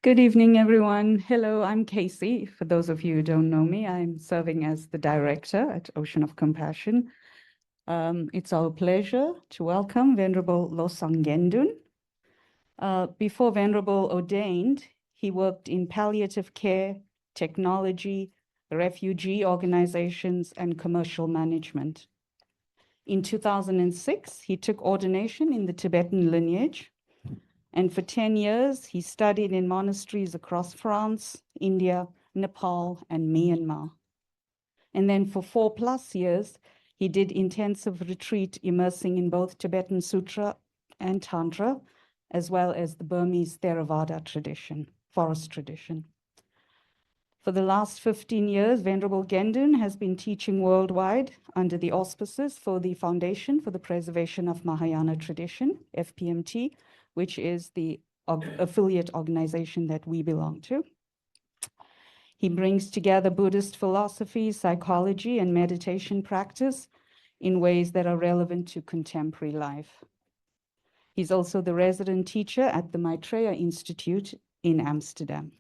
Good evening, everyone. Hello, I'm Casey. For those of you who don't know me, I'm serving as the director at Ocean of Compassion. It's our pleasure to welcome Venerable Losang Gendun. Before Venerable ordained, he worked in palliative care, technology, refugee organizations, and commercial management. In 2006, he took ordination in the Tibetan lineage. And for 10 years, he studied in monasteries across France, India, Nepal, and Myanmar. And then for 4+ years, he did intensive retreat immersing in both Tibetan Sutra and Tantra, as well as the Burmese Theravada tradition, forest tradition. For the last 15 years, Venerable Gendun has been teaching worldwide under the auspices for the Foundation for the Preservation of Mahayana Tradition, FPMT, which is the affiliate organization that we belong to. He brings together Buddhist philosophy, psychology, and meditation practice in ways that are relevant to contemporary life. He's also the resident teacher at the Maitreya Institute in Amsterdam.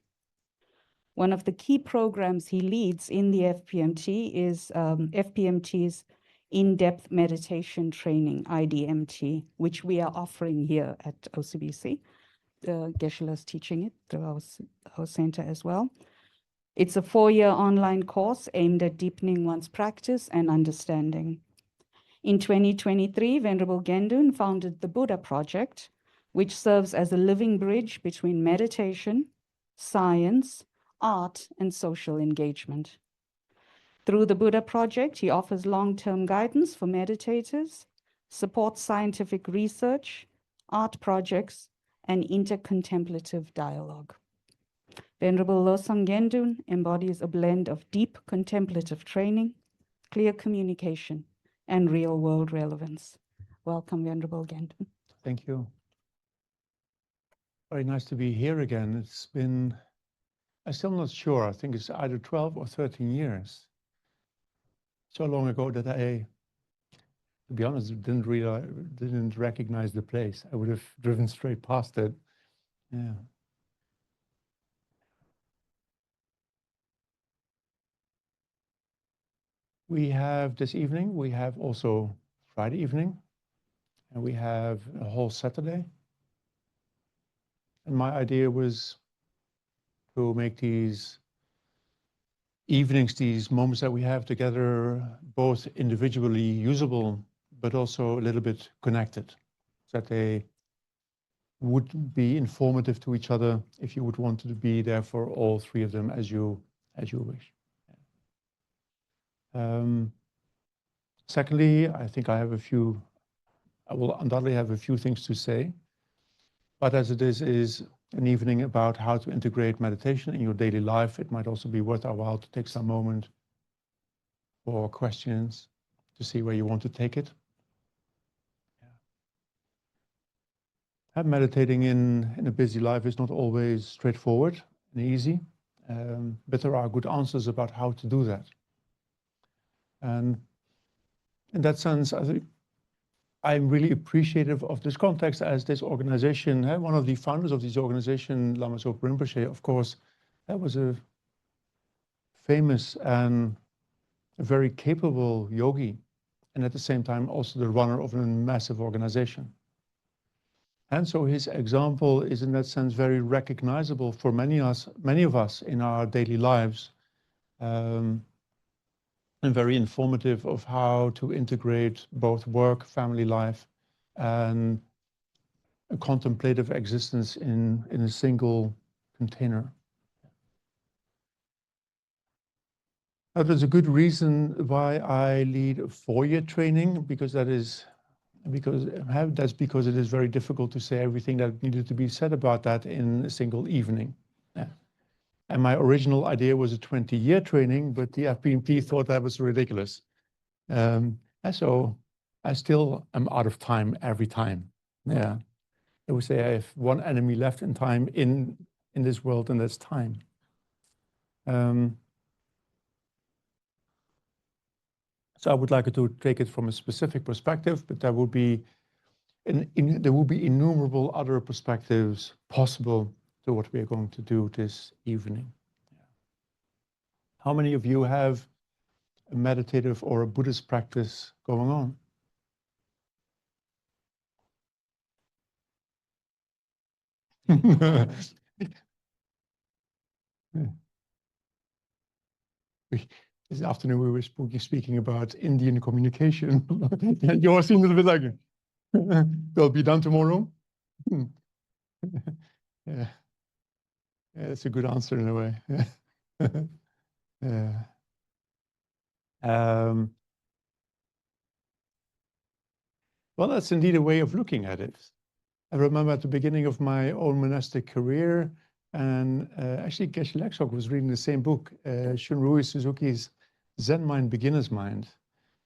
One of the key programs he leads in the FPMT is FPMT's in-depth meditation training, IDMT, which we are offering here at OCBC. Geshe-la's teaching it through our center as well. It's a 4-year online course aimed at deepening one's practice and understanding. In 2023, Venerable Gendun founded the Buddha Project, which serves as a living bridge between meditation, science, art, and social engagement. Through the Buddha Project, he offers long-term guidance for meditators, supports scientific research, art projects, and intercontemplative dialogue. Venerable Losang Gendun embodies a blend of deep contemplative training, clear communication, and real-world relevance. Welcome, Venerable Gendun. Thank you. Very nice to be here again. It's been, I'm still not sure. I think it's either 12 or 13 years. So long ago that I, to be honest, didn't recognize the place. I would have driven straight past it. Yeah. We have this evening, we have also Friday evening, and we have a whole Saturday. And my idea was to make these evenings, these moments that we have together, both individually usable, but also a little bit connected, so that they would be informative to each other if you would want to be there for all three of them as you wish. Secondly, I think I will undoubtedly have a few things to say, but as it is an evening about how to integrate meditation in your daily life, it might also be worth our while to take some moment for questions to see where you want to take it. Meditating in a busy life is not always straightforward and easy, but there are good answers about how to do that. And in that sense, I think I'm really appreciative of this context as this organization, one of the founders of this organization, Lama Zopa Rinpoche, of course, that was a famous and a very capable yogi, and at the same time also the runner of a massive organization. And so his example is in that sense very recognizable for many of us in our daily lives, and very informative of how to integrate both work, family life, and a contemplative existence in a single container. That is a good reason why I lead a 4-year training, because it is very difficult to say everything that needed to be said about that in a single evening. Yeah. And my original idea was a 20-year training, but the FPMT thought that was ridiculous. And so I still am out of time every time. Yeah. I would say I have one enemy left in time in this world, and that's time. So I would like to take it from a specific perspective, but there will be innumerable other perspectives possible to what we are going to do this evening. How many of you have a meditative or a Buddhist practice going on? This afternoon we were speaking about Indian communication. You all seem a little bit like, they'll be done tomorrow. Yeah. Yeah, that's a good answer in a way. Yeah. Well, that's indeed a way of looking at it. I remember at the beginning of my own monastic career, and actually Geshe Lexok was reading the same book, Shunrui Suzuki's Zen Mind, Beginner's Mind,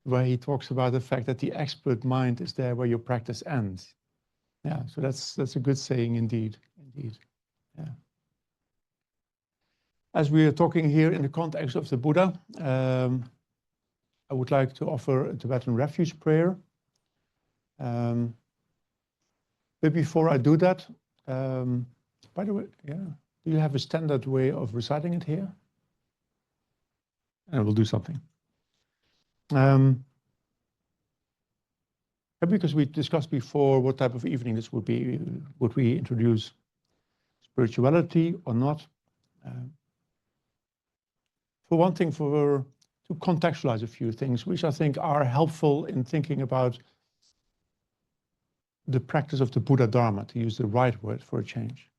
where he talks about the fact that the expert mind is there where your practice ends. Yeah, so that's a good saying indeed, indeed. Yeah. As we are talking here in the context of the Buddha, I would like to offer a Tibetan refuge prayer. But before I do that, by the way, yeah, do you have a standard way of reciting it here? And we'll do something. Because we discussed before what type of evening this would be. Would we introduce spirituality or not? For one thing, to contextualize a few things, which I think are helpful in thinking about the practice of the Buddha Dharma, to use the right word for a change.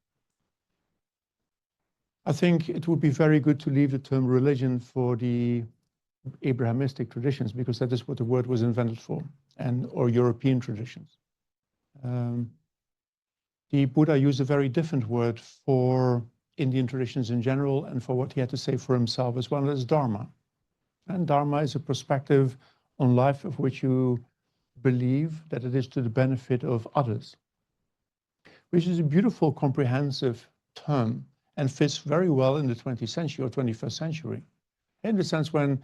I think it would be very good to leave the term religion for the Abrahamistic traditions, because that is what the word was invented for, or European traditions. The Buddha used a very different word for Indian traditions in general and for what he had to say for himself as well as Dharma. And Dharma is a perspective on life of which you believe that it is to the benefit of others, which is a beautiful, comprehensive term and fits very well in the 20th century or 21st century. In the sense when,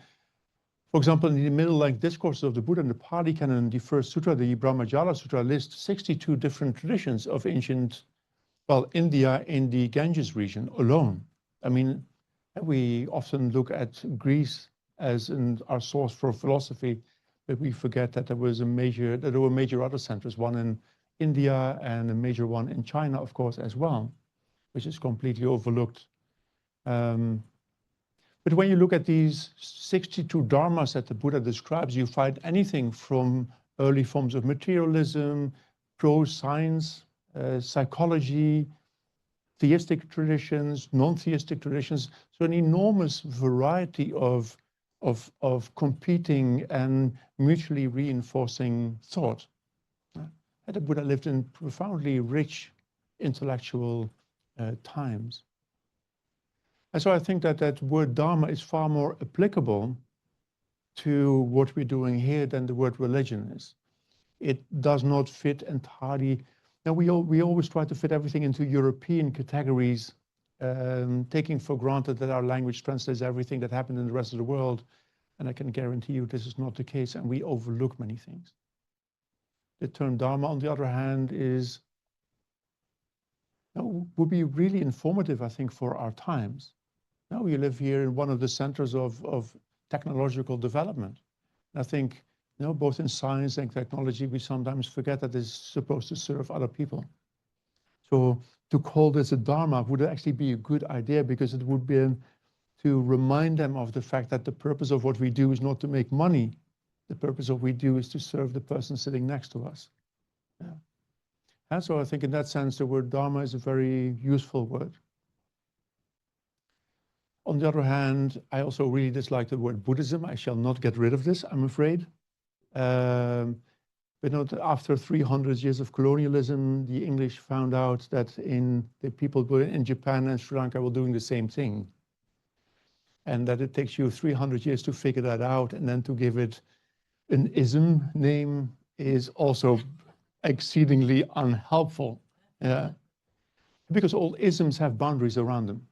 for example, in the middle-length discourses of the Buddha in the Pali Canon, the first sutra, the Brahmajala Sutra, lists 62 different traditions of ancient, well, India in the Ganges region alone. I mean, we often look at Greece as our source for philosophy, but we forget that there were major other centers, one in India and a major one in China, of course, as well, which is completely overlooked. But when you look at these 62 dharmas that the Buddha describes, you find anything from early forms of materialism, pro-science, psychology, theistic traditions, non-theistic traditions. So an enormous variety of competing and mutually reinforcing thought. The Buddha lived in profoundly rich intellectual times. And so I think that that word Dharma is far more applicable to what we're doing here than the word religion is. It does not fit entirely. Now, we always try to fit everything into European categories, taking for granted that our language translates everything that happened in the rest of the world. And I can guarantee you this is not the case, and we overlook many things. The term Dharma, on the other hand, would be really informative, I think, for our times. Now we live here in one of the centers of technological development. And I think, both in science and technology, we sometimes forget that it's supposed to serve other people. So to call this a Dharma would actually be a good idea, because it would be to remind them of the fact that the purpose of what we do is not to make money. The purpose of what we do is to serve the person sitting next to us. Yeah. And so I think in that sense, the word Dharma is a very useful word. On the other hand, I also really dislike the word Buddhism. I shall not get rid of this, I'm afraid. But after 300 years of colonialism, the English found out that the people in Japan and Sri Lanka were doing the same thing. And that it takes you 300 years to figure that out, and then to give it an ism name is also exceedingly unhelpful. Because all isms have boundaries around them.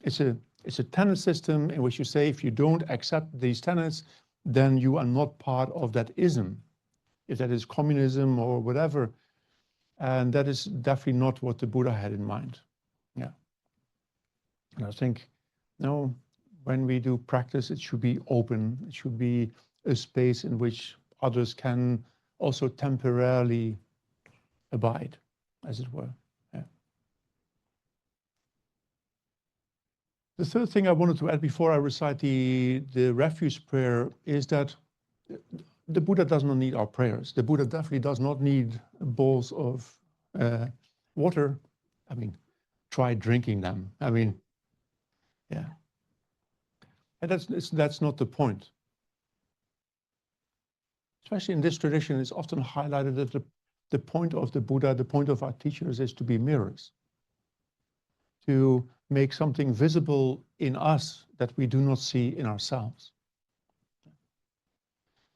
It's a tenet system in which you say, if you don't accept these tenets, then you are not part of that ism, if that is communism or whatever. And that is definitely not what the Buddha had in mind. Yeah. think, no, when we do practice, it should be open. It should be a space in which others can also temporarily abide, as it were. Yeah. The third thing I wanted to add before I recite the refuge prayer is that the Buddha does not need our prayers. The Buddha definitely does not need bowls of water. I mean, try drinking them. I mean, yeah. And that's not the point. Especially in this tradition, it's often highlighted that the point of the Buddha, the point of our teachers is to be mirrors, to make something visible in us that we do not see in ourselves.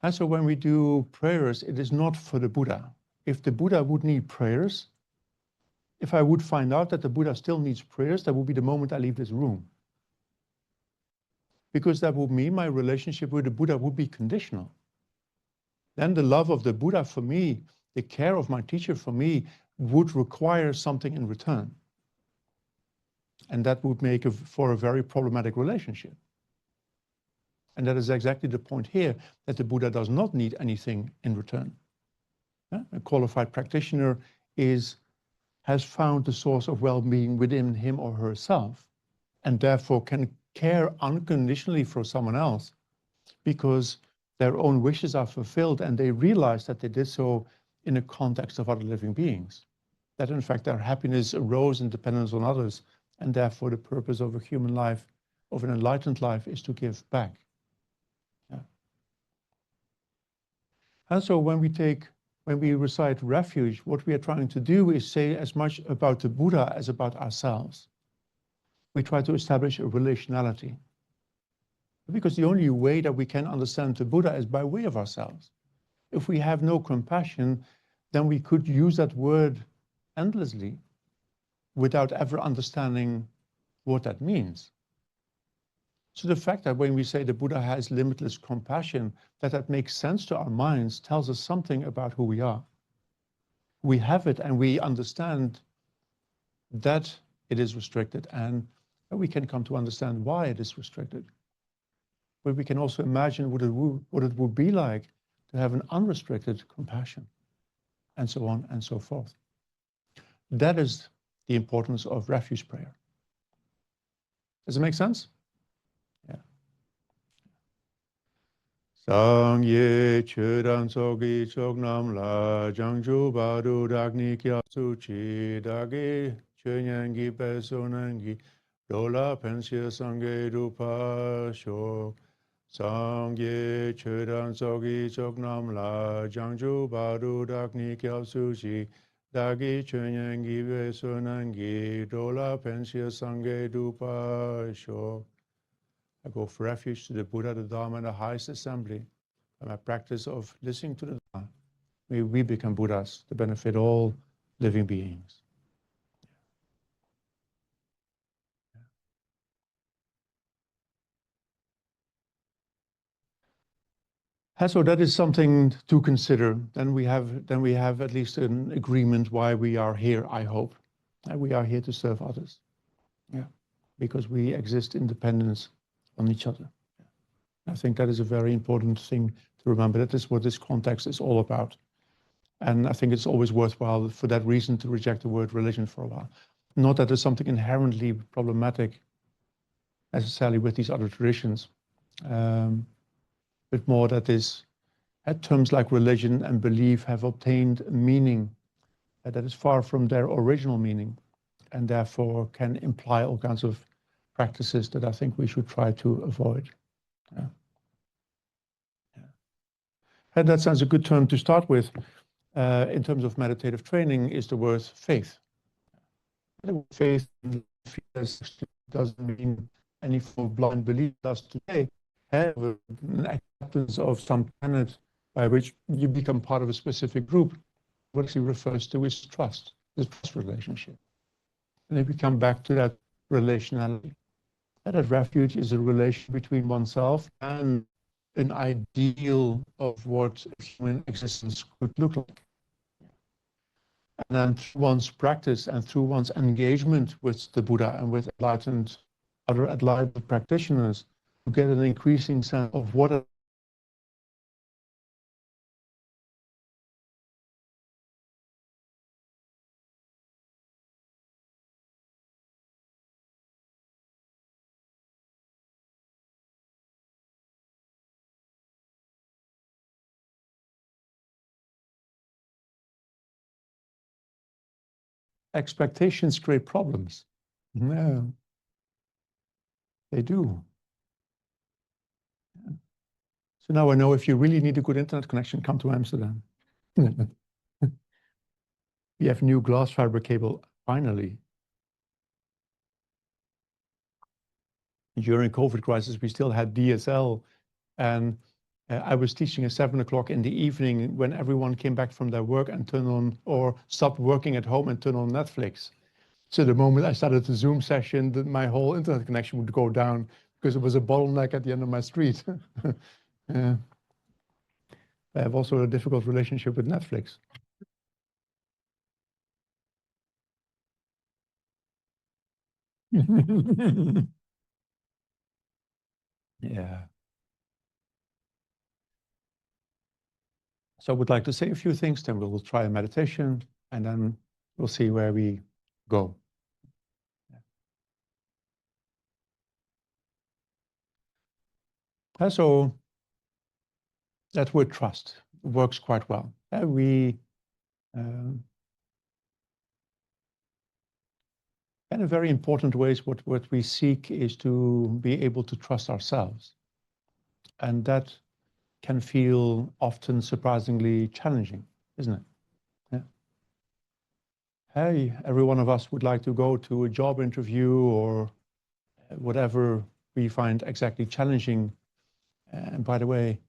And so when we do prayers, it is not for the Buddha. If the Buddha would need prayers, if I would find out that the Buddha still needs prayers, that would be the moment I leave this room. Because that would mean my relationship with the Buddha would be conditional. Then the love of the Buddha for me, the care of my teacher for me, would require something in return. And that would make for a very problematic relationship. And that is exactly the point here, that the Buddha does not need anything in return. A qualified practitioner has found the source of well-being within him or herself, and therefore can care unconditionally for someone else because their own wishes are fulfilled and they realize that they did so in the context of other living beings. That in fact their happiness arose in dependence on others, and therefore the purpose of a human life, of an enlightened life, is to give back. Yeah. And so when we recite refuge, what we are trying to do is say as much about the Buddha as about ourselves. We try to establish a relationality. Because the only way that we can understand the Buddha is by way of ourselves. If we have no compassion, then we could use that word endlessly without ever understanding what that means. So the fact that when we say the Buddha has limitless compassion, that makes sense to our minds, tells us something about who we are. We have it and we understand that it is restricted, and we can come to understand why it is restricted. But we can also imagine what it would be like to have an unrestricted compassion, and so on and so forth. That is the importance of refuge prayer. Does it make sense? Yeah. Sangye chudan sogi chognam la jangju badu dagni kya suchi dagi chunyangi pesonangi dola pensya sangye rupa shok. Sangye chudan sogi chognam la jangju badu dagni kya suchi dagi chunyangi pesonangi dola pensya sangye rupa shok. I go for refuge to the Buddha, the Dharma, and the highest assembly. By my practice of listening to the Dharma, may we become Buddhas to benefit all living beings. And so that is something to consider. Then we have at least an agreement why we are here, I hope. And we are here to serve others. Yeah. Because we exist in dependence on each other. I think that is a very important thing to remember. That is what this context is all about. And I think it's always worthwhile for that reason to reject the word religion for a while. Not that there's something inherently problematic necessarily with these other traditions, but more that terms like religion and belief have obtained a meaning that is far from their original meaning, and therefore can imply all kinds of practices that I think we should try to avoid. Yeah. And that sounds a good term to start with in terms of meditative training is the word faith. Faith doesn't mean any form of blind belief does today. Have an acceptance of some tenet by which you become part of a specific group. What actually refers to is trust, this trust relationship. And if we come back to that relationality, that refuge is a relation between oneself and an ideal of what human existence could look like. And then through one's practice and through one's engagement with the Buddha and with enlightened other enlightened practitioners to get an increasing sense of what expectations create problems. No, they do. So now I know if you really need a good internet connection, come to Amsterdam. We have new glass fiber cable, finally. During COVID crisis, we still had DSL, and I was teaching at 7 o'clock in the evening when everyone came back from their work and turned on, or stopped working at home and turned on Netflix. So the moment I started the Zoom session, my whole internet connection would go down because it was a bottleneck at the end of my street. Yeah. I have also a difficult relationship with Netflix. Yeah. So I would like to say a few things, then we'll try a meditation, and then we'll see where we go. So that word trust works quite well. In a very important ways, what we seek is to be able to trust ourselves. And that can feel often surprisingly challenging, isn't it? Yeah. Hey, every one of us would like to go to a job interview or whatever we find exactly challenging. And by the way,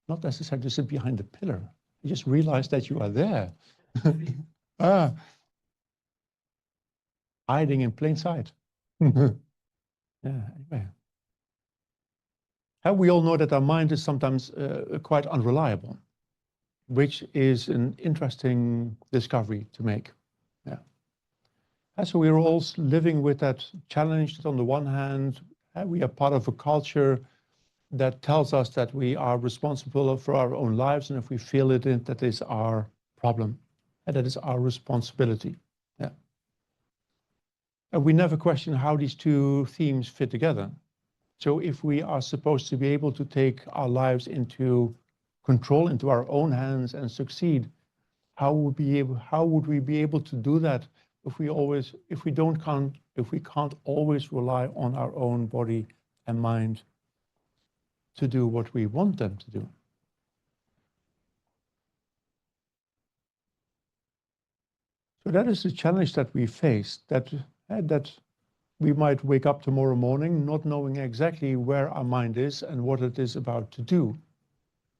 not necessarily to sit behind the pillar. You just realize that you are there. Hiding in plain sight. Yeah, anyway. We all know that our mind is sometimes quite unreliable, which is an interesting discovery to make. Yeah. So we're all living with that challenge that on the one hand, we are part of a culture that tells us that we are responsible for our own lives, and if we feel it, that is our problem, and that is our responsibility. Yeah. And we never question how these two themes fit together. So if we are supposed to be able to take our lives into control, into our own hands and succeed, how would we be able to do that if we can't always rely on our own body and mind to do what we want them to do? So that is the challenge that we face, that we might wake up tomorrow morning not knowing exactly where our mind is and what it is about to do.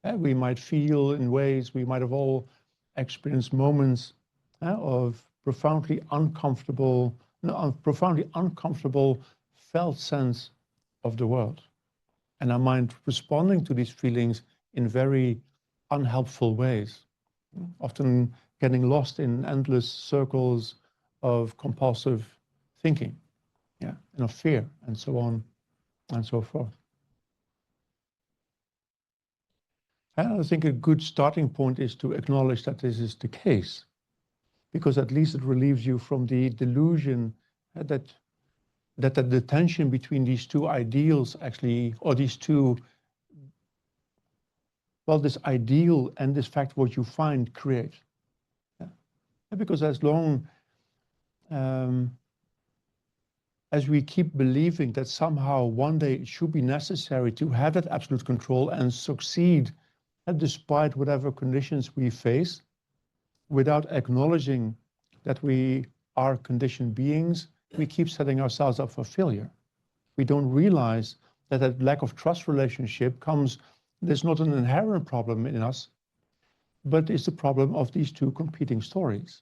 We might feel in ways, we might have all experienced moments of profoundly uncomfortable felt sense of the world. And our mind responding to these feelings in very unhelpful ways, often getting lost in endless circles of compulsive thinking, yeah, and of fear, and so on and so forth. And I think a good starting point is to acknowledge that this is the case, because at least it relieves you from the delusion that the tension between these two ideals actually, or these two, well, this ideal and this fact what you find create. Yeah. Because as long as we keep believing that somehow one day it should be necessary to have that absolute control and succeed despite whatever conditions we face, without acknowledging that we are conditioned beings, we keep setting ourselves up for failure. We don't realize that that lack of trust relationship there's not an inherent problem in us, but it's the problem of these two competing stories.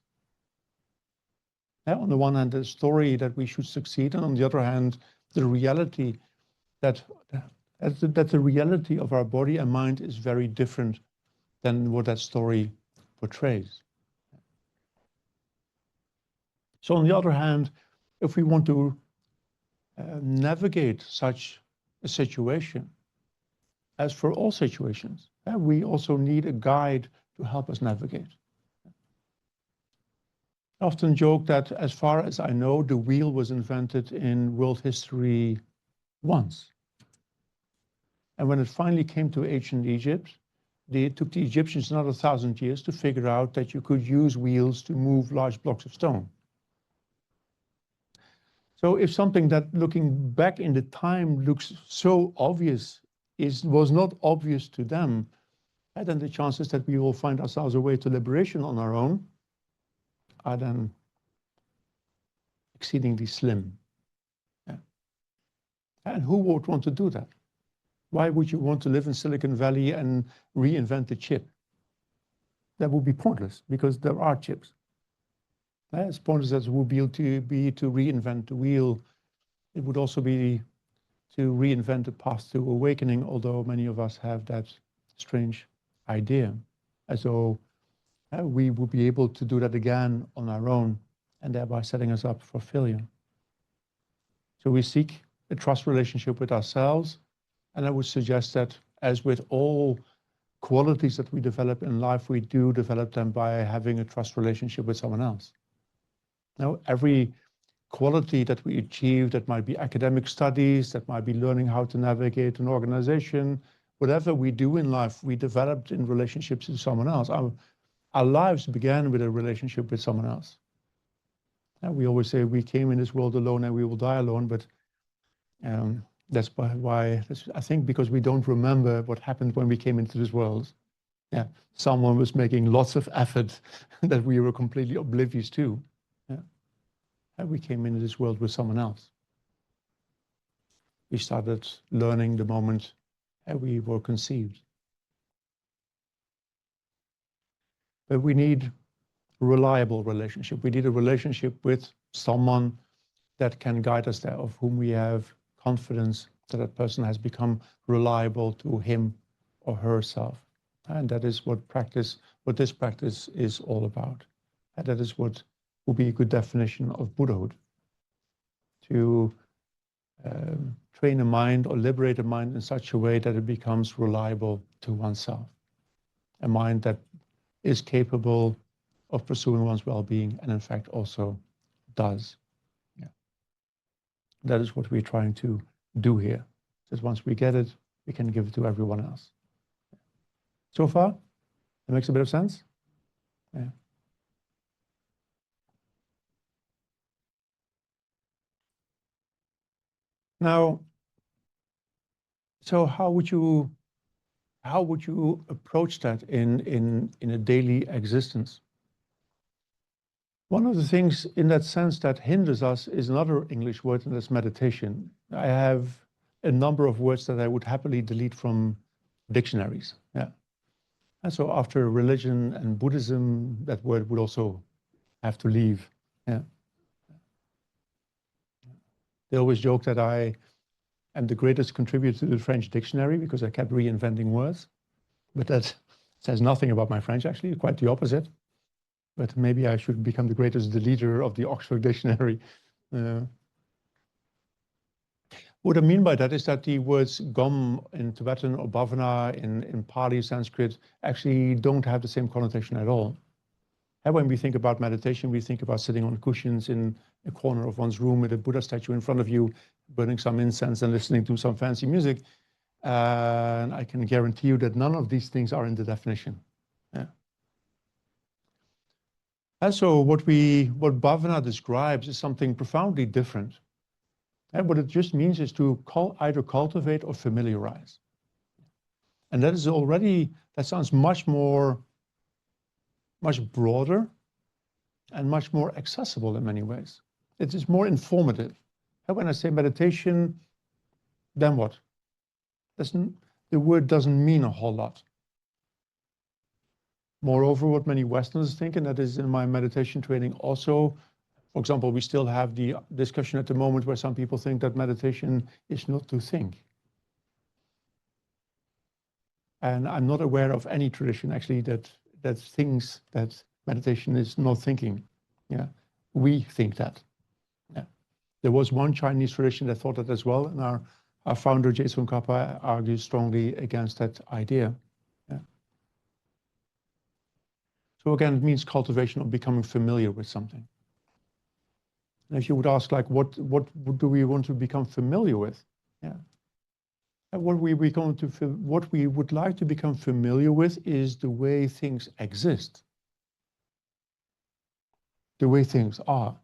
On the one hand, the story that we should succeed, and on the other hand, the reality that the reality of our body and mind is very different than what that story portrays. So on the other hand, if we want to navigate such a situation. As for all situations, we also need a guide to help us navigate. I often joke that, as far as I know, the wheel was invented in world history once. And when it finally came to ancient Egypt, it took the Egyptians another 1,000 years to figure out that you could use wheels to move large blocks of stone. So if something that, looking back in the time, looks so obvious, was not obvious to them, then the chances that we will find ourselves a way to liberation on our own are then exceedingly slim. Yeah. And who would want to do that? Why would you want to live in Silicon Valley and reinvent the chip? That would be pointless, because there are chips. As pointless as it would be to reinvent the wheel, it would also be to reinvent the path to awakening, although many of us have that strange idea, as though we would be able to do that again on our own, and thereby setting us up for failure. So we seek a trust relationship with ourselves, and I would suggest that, as with all qualities that we develop in life, we do develop them by having a trust relationship with someone else. Now, every quality that we achieve, that might be academic studies, that might be learning how to navigate an organization, whatever we do in life, we developed in relationships with someone else. Our lives began with a relationship with someone else. And we always say we came in this world alone and we will die alone, but that's why, I think, because we don't remember what happened when we came into this world. Yeah, someone was making lots of effort that we were completely oblivious to. Yeah. And we came into this world with someone else. We started learning the moment we were conceived. But we need a reliable relationship. We need a relationship with someone that can guide us there, of whom we have confidence that that person has become reliable to him or herself. And that is what this practice is all about. And that is what would be a good definition of Buddhahood. To train a mind or liberate a mind in such a way that it becomes reliable to oneself. A mind that is capable of pursuing one's well-being, and in fact also does. Yeah. That is what we're trying to do here. That once we get it, we can give it to everyone else. So far, that makes a bit of sense? Yeah. Now, so how would you approach that in a daily existence? One of the things in that sense that hinders us is another English word, and that's meditation. I have a number of words that I would happily delete from dictionaries. Yeah. And so after religion and Buddhism, that word would also have to leave. Yeah. They always joke that I am the greatest contributor to the French dictionary because I kept reinventing words. But that says nothing about my French, actually, quite the opposite. But maybe I should become the greatest deleter of the Oxford Dictionary. What I mean by that is that the words gom in Tibetan or bhāvanā in Pali, Sanskrit, actually don't have the same connotation at all. And when we think about meditation, we think about sitting on cushions in a corner of one's room with a Buddha statue in front of you, burning some incense and listening to some fancy music. And I can guarantee you that none of these things are in the definition. Yeah. And so what bhāvanā describes is something profoundly different. And what it just means is to either cultivate or familiarize. And that is already, that sounds much broader and much more accessible in many ways. It is more informative. And when I say meditation, then what? The word doesn't mean a whole lot. Moreover, what many Westerners think, and that is in my meditation training also, for example, we still have the discussion at the moment where some people think that meditation is not to think. And I'm not aware of any tradition actually that thinks that meditation is not thinking. Yeah, we think that. Yeah, There was one Chinese tradition that thought that as well, and our founder, Jason Kappa, argues strongly against that idea. Yeah. So again, it means cultivation of becoming familiar with something. And if you would ask, like, what do we want to become familiar with? Yeah. And what we would like to become familiar with is the way things exist, the way things are.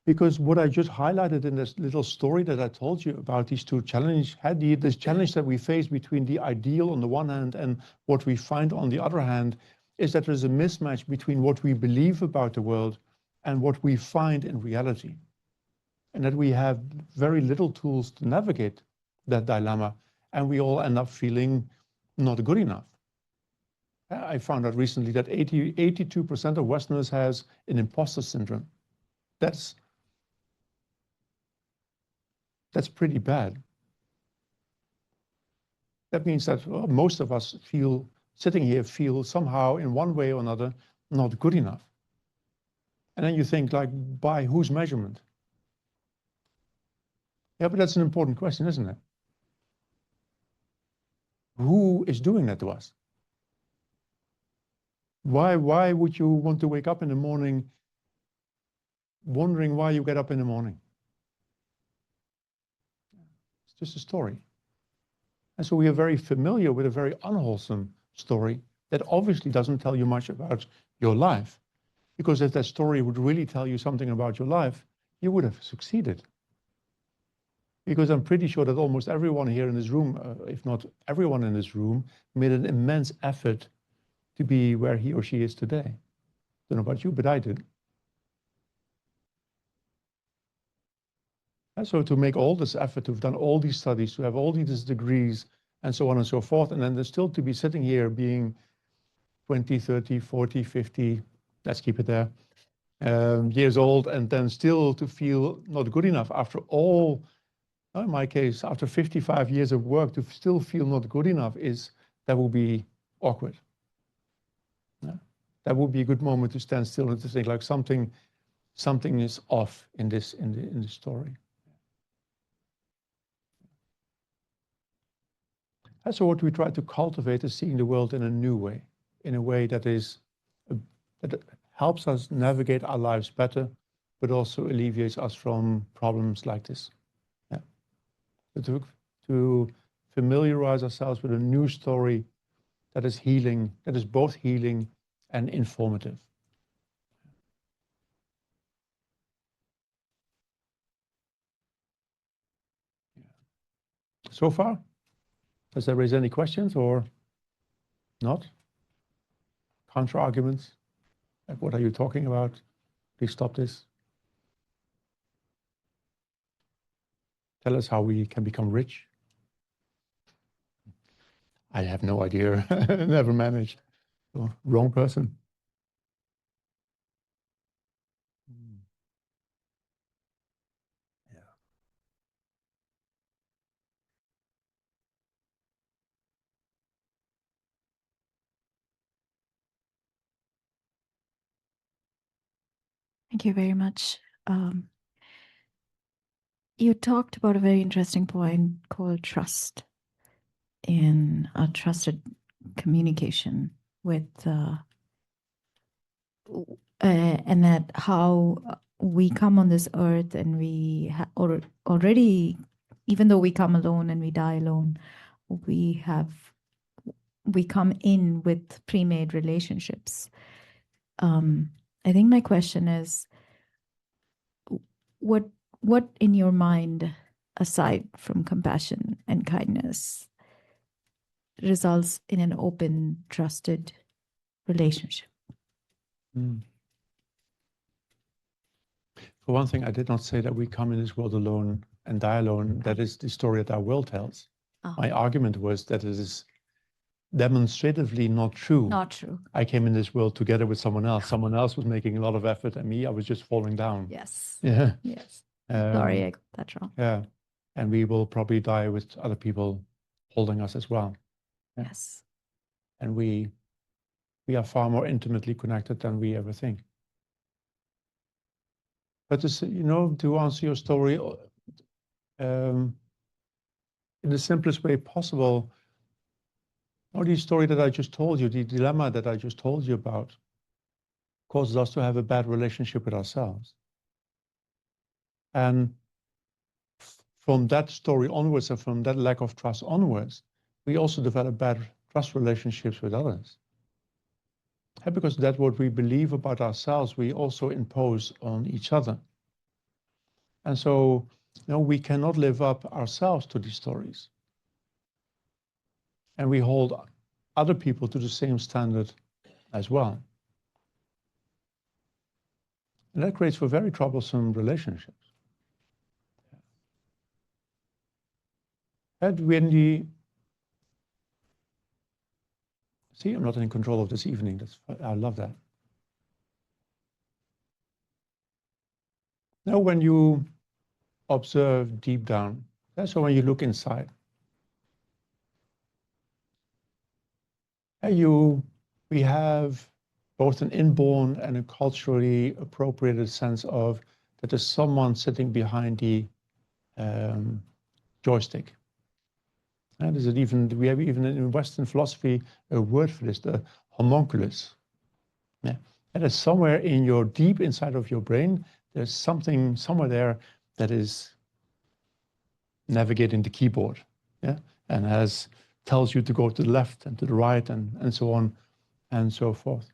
Because what I just highlighted in this little story that I told you about these two challenges, this challenge that we face between the ideal on the one hand and what we find on the other hand, is that there's a mismatch between what we believe about the world and what we find in reality. And that we have very little tools to navigate that dilemma, and we all end up feeling not good enough. I found out recently that 82% of Westerners has an imposter syndrome. That's pretty bad. That means that most of us sitting here feel somehow in one way or another not good enough. And then you think, like, by whose measurement? Yeah, but that's an important question, isn't it? Who is doing that to us? Why would you want to wake up in the morning wondering why you get up in the morning? It's just a story. And so we are very familiar with a very unwholesome story that obviously doesn't tell you much about your life. Because if that story would really tell you something about your life, you would have succeeded. Because I'm pretty sure that almost everyone here in this room, if not everyone in this room, made an immense effort to be where he or she is today. Don't know about you, but I did. And so to make all this effort, to have done all these studies, to have all these degrees, and so on and so forth, and then still to be sitting here being 20, 30, 40, 50, let's keep it there, years old, and then still to feel not good enough after all, in my case, after 55 years of work, to still feel not good enough that will be awkward. Yeah? That would be a good moment to stand still and to think, like, something is off in this story. And so what we try to cultivate is seeing the world in a new way, in a way that helps us navigate our lives better, but also alleviates us from problems like this. Yeah. So to familiarize ourselves with a new story that is healing, that is both healing and informative. Yeah. So far, does that raise any questions or not? Counter arguments? Like, what are you talking about? Please stop this. Tell us how we can become rich. I have no idea. Never managed. Oh, wrong person. Yeah. Thank you very much. You talked about a very interesting point called trust in a trusted communication with, and that how we come on this earth and we already, even though we come alone and we die alone, we come in with pre-made relationships. I think my question is, what in your mind, aside from compassion and kindness, results in an open, trusted relationship? For one thing, I did not say that we come in this world alone and die alone. That is the story that our world tells. Oh. My argument was that it is demonstratively not true. Not true. I came in this world together with someone else. Someone else was making a lot of effort, and me, I was just falling down. Yes. Yeah. Yes. Sorry, I got that wrong. Yeah. And we will probably die with other people holding us as well. Yeah. Yes. And we are far more intimately connected than we ever think. But to answer your story in the simplest way possible, the story that I just told you, the dilemma that I just told you about, causes us to have a bad relationship with ourselves. And from that story onwards and from that lack of trust onwards, we also develop bad trust relationships with others. And because that's what we believe about ourselves, we also impose on each other. And so, we cannot live up ourselves to these stories. And we hold other people to the same standard as well. And that creates for very troublesome relationships. And see, I'm not in control of this evening. I love that. Now, when you observe deep down, so when you look inside, we have both an inborn and a culturally appropriated sense of that there's someone sitting behind the joystick. And we have even in Western philosophy a word for this, the homunculus. Yeah. And it's somewhere in your deep inside of your brain, there's something somewhere there that is navigating the keyboard, and tells you to go to the left and to the right and so on and so forth.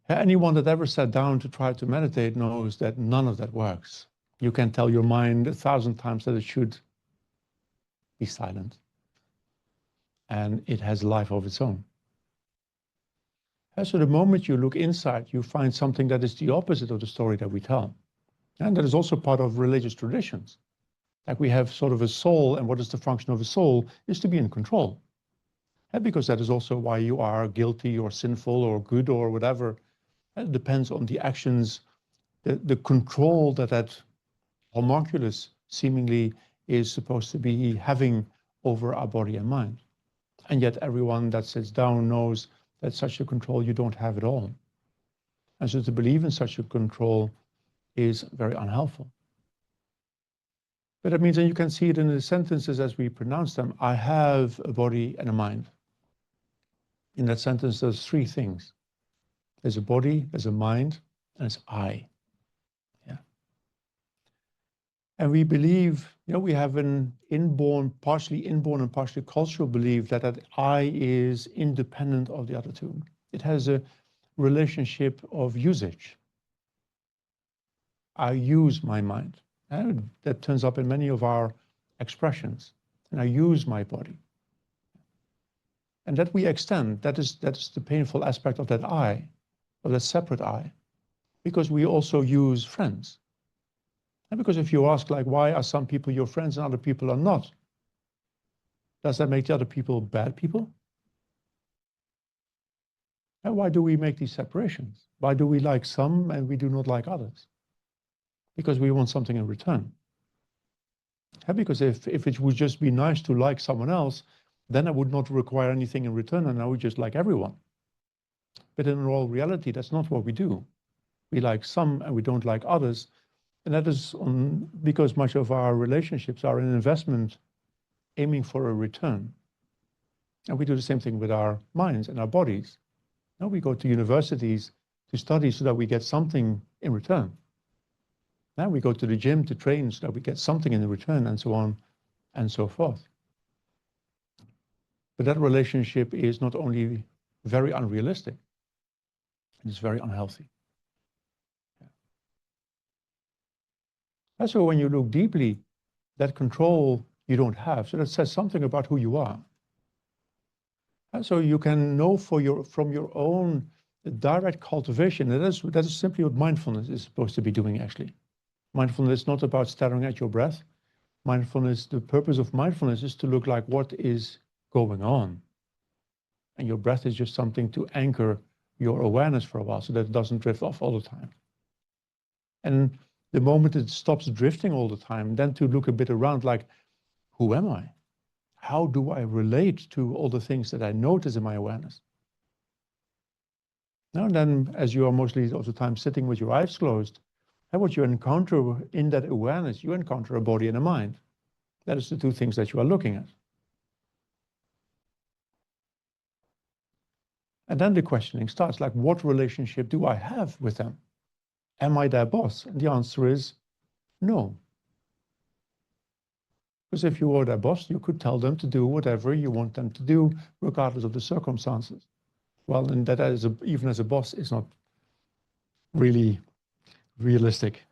Anyone that ever sat down to try to meditate knows that none of that works. You can tell your mind 1,000 times that it should be silent, and it has a life of its own. And so the moment you look inside, you find something that is the opposite of the story that we tell. And that is also part of religious traditions. Like we have sort of a soul, and what is the function of a soul is to be in control. And because that is also why you are guilty or sinful or good or whatever. It depends on the actions, the control that homunculus seemingly is supposed to be having over our body and mind. And yet everyone that sits down knows that such a control you don't have at all. And so to believe in such a control is very unhelpful. But that means, and you can see it in the sentences as we pronounce them, I have a body and a mind. In that sentence, there's three things. There's a body, there's a mind, and it's I. Yeah. And we believe, we have an partially inborn and partially cultural belief that I is independent of the other two. It has a relationship of usage. I use my mind. And that turns up in many of our expressions. And I use my body. And that we extend, that is the painful aspect of that I, of that separate I, because we also use friends. And because if you ask, like, why are some people your friends and other people are not? Does that make the other people bad people? And why do we make these separations? Why do we like some and we do not like others? Because we want something in return. And because if it would just be nice to like someone else, then I would not require anything in return and I would just like everyone. But in all reality, that's not what we do. We like some and we don't like others. And that is because much of our relationships are an investment aiming for a return. And we do the same thing with our minds and our bodies. Now we go to universities to study so that we get something in return. Now we go to the gym to train so that we get something in return, and so on and so forth. But that relationship is not only very unrealistic, it's very unhealthy. And so when you look deeply, that control you don't have. So that says something about who you are. And so you can know from your own direct cultivation. That is simply what mindfulness is supposed to be doing, actually. Mindfulness is not about staring at your breath. Mindfulness, the purpose of mindfulness is to look like what is going on. And your breath is just something to anchor your awareness for a while so that it doesn't drift off all the time. And the moment it stops drifting all the time, then to look a bit around like, who am I? How do I relate to all the things that I notice in my awareness? Now and then, as you are mostly of the time sitting with your eyes closed, and what you encounter in that awareness, you encounter a body and a mind. That is the two things that you are looking at. And then the questioning starts, like, what relationship do I have with them? Am I their boss? And the answer is no. Because if you were their boss, you could tell them to do whatever you want them to do, regardless of the circumstances. Well, and that is even as a boss is not really realistic.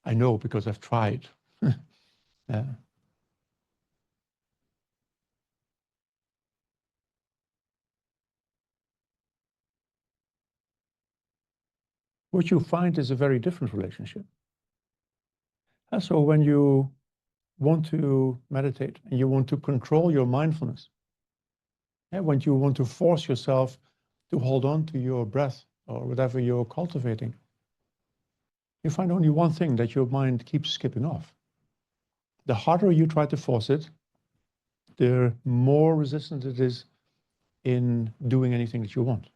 I know because I've tried. Yeah. What you find is a very different relationship. And so when you want to meditate and you want to control your mindfulness, when you want to force yourself to hold on to your breath or whatever you're cultivating, you find only one thing, that your mind keeps skipping off. The harder you try to force it, the more resistant it is in doing anything that you want.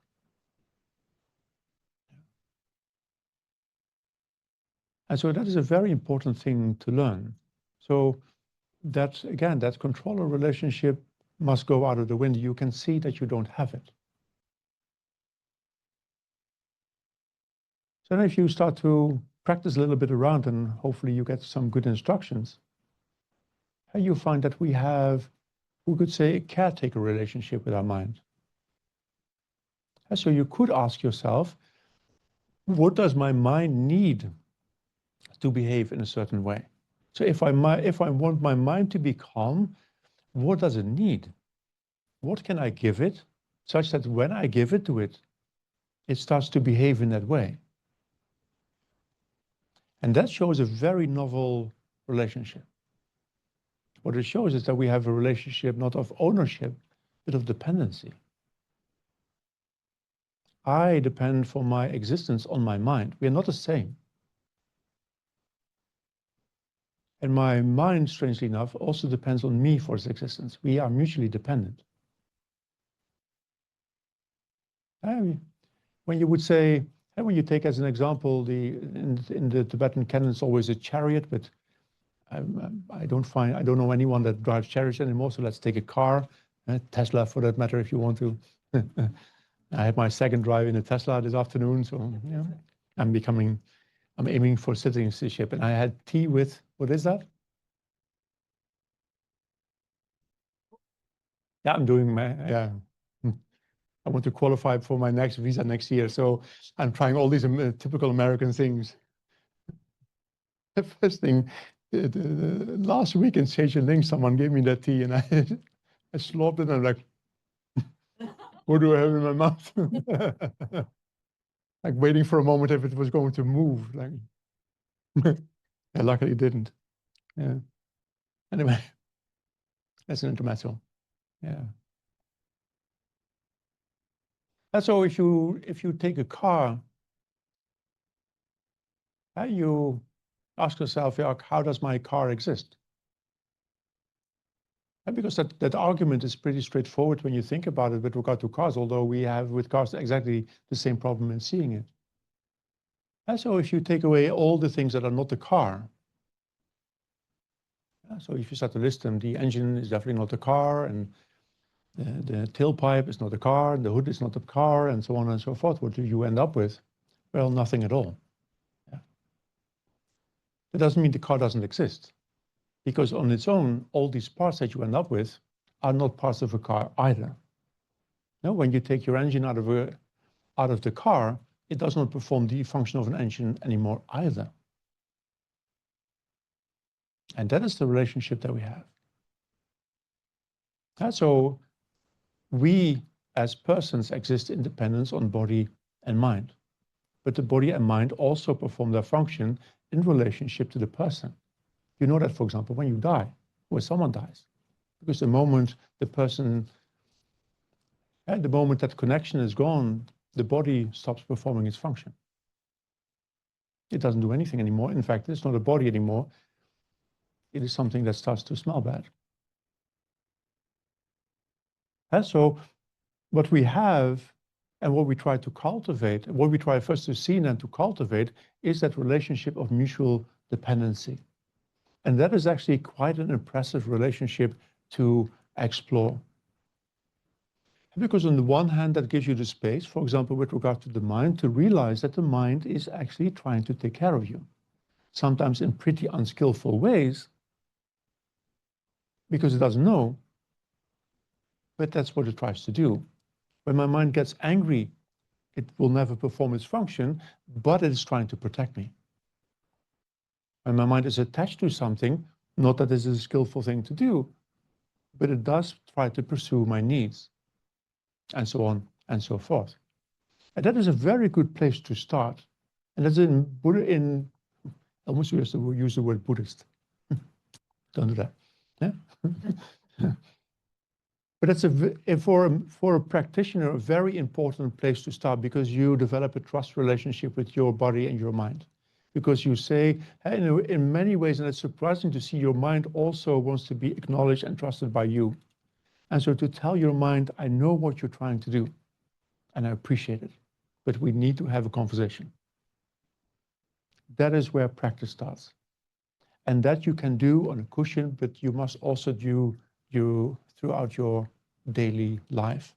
And so that is a very important thing to learn. So that, again, that controller relationship must go out of the window. You can see that you don't have it. So then if you start to practice a little bit around, and hopefully you get some good instructions, and you find that we have, we could say, a caretaker relationship with our mind. And so you could ask yourself, what does my mind need to behave in a certain way? So if I want my mind to be calm, what does it need? What can I give it such that when I give it to it, it starts to behave in that way? And that shows a very novel relationship. What it shows is that we have a relationship not of ownership, but of dependency. I depend for my existence on my mind. We are not the same. And my mind, strangely enough, also depends on me for its existence. We are mutually dependent. When you would say, when you take as an example, in the Tibetan canon, it's always a chariot, but I don't know anyone that drives chariots anymore, so let's take a car, Tesla for that matter, if you want to. I had my second drive in a Tesla this afternoon, so yeah, I'm aiming for citizenship, and I had tea with, what is that? Yeah, I'm doing my, yeah. I want to qualify for my next visa next year, so I'm trying all these typical American things. The first thing, last week in Seychelles, someone gave me that tea, and I slopped it, and I'm like, what do I have in my mouth? Like waiting for a moment if it was going to move. Like, yeah, luckily it didn't. Yeah. Anyway, that's an intermezzo. Yeah. And so if you take a car, you ask yourself, how does my car exist? And because that argument is pretty straightforward when you think about it with regard to cars, although we have with cars exactly the same problem in seeing it. And so if you take away all the things that are not the car, so if you start to list them, the engine is definitely not the car, and the tailpipe is not the car, the hood is not the car, and so on and so forth. What do you end up with? Well, nothing at all. Yeah. That doesn't mean the car doesn't exist, because on its own, all these parts that you end up with are not parts of a car either. No, when you take your engine out of the car, it does not perform the function of an engine anymore either. And that is the relationship that we have. And so we as persons exist in dependence on body and mind. But the body and mind also perform their function in relationship to the person. You know that, for example, when you die, or someone dies, because the moment the person, at the moment that connection is gone, the body stops performing its function. It doesn't do anything anymore. In fact, it's not a body anymore. It is something that starts to smell bad. And so what we have And what we try to cultivate, what we try first to see and then to cultivate, is that relationship of mutual dependency. And that is actually quite an impressive relationship to explore. Because on the one hand, that gives you the space, for example, with regard to the mind, to realize that the mind is actually trying to take care of you, sometimes in pretty unskillful ways, because it doesn't know, but that's what it tries to do. When my mind gets angry, it will never perform its function, but it is trying to protect me. When my mind is attached to something, not that this is a skillful thing to do, but it does try to pursue my needs, and so on and so forth. And that is a very good place to start. And that's in Buddha, I almost used to use the word Buddhist. Don't do that. Yeah? But that's for a practitioner, a very important place to start, because you develop a trust relationship with your body and your mind. Because you say, hey, in many ways, and it's surprising to see, your mind also wants to be acknowledged and trusted by you. And so to tell your mind, I know what you're trying to do, and I appreciate it, but we need to have a conversation. That is where practice starts. And that you can do on a cushion, but you must also do throughout your daily life.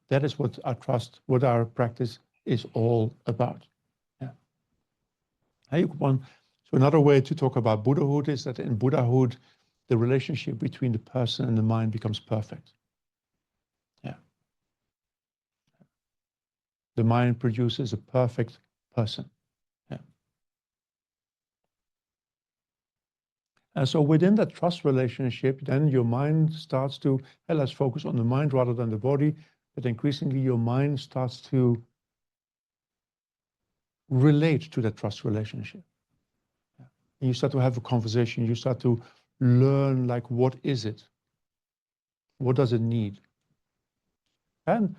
That is what our trust, what our practice is all about. Yeah. So another way to talk about Buddhahood is that in Buddhahood, the relationship between the person and the mind becomes perfect. Yeah. The mind produces a perfect person. Yeah. And so within that trust relationship, then your mind starts to, hey, let's focus on the mind rather than the body, but increasingly your mind starts to relate to that trust relationship. Yeah. And you start to have a conversation, you start to learn, like, what is it? What does it need? And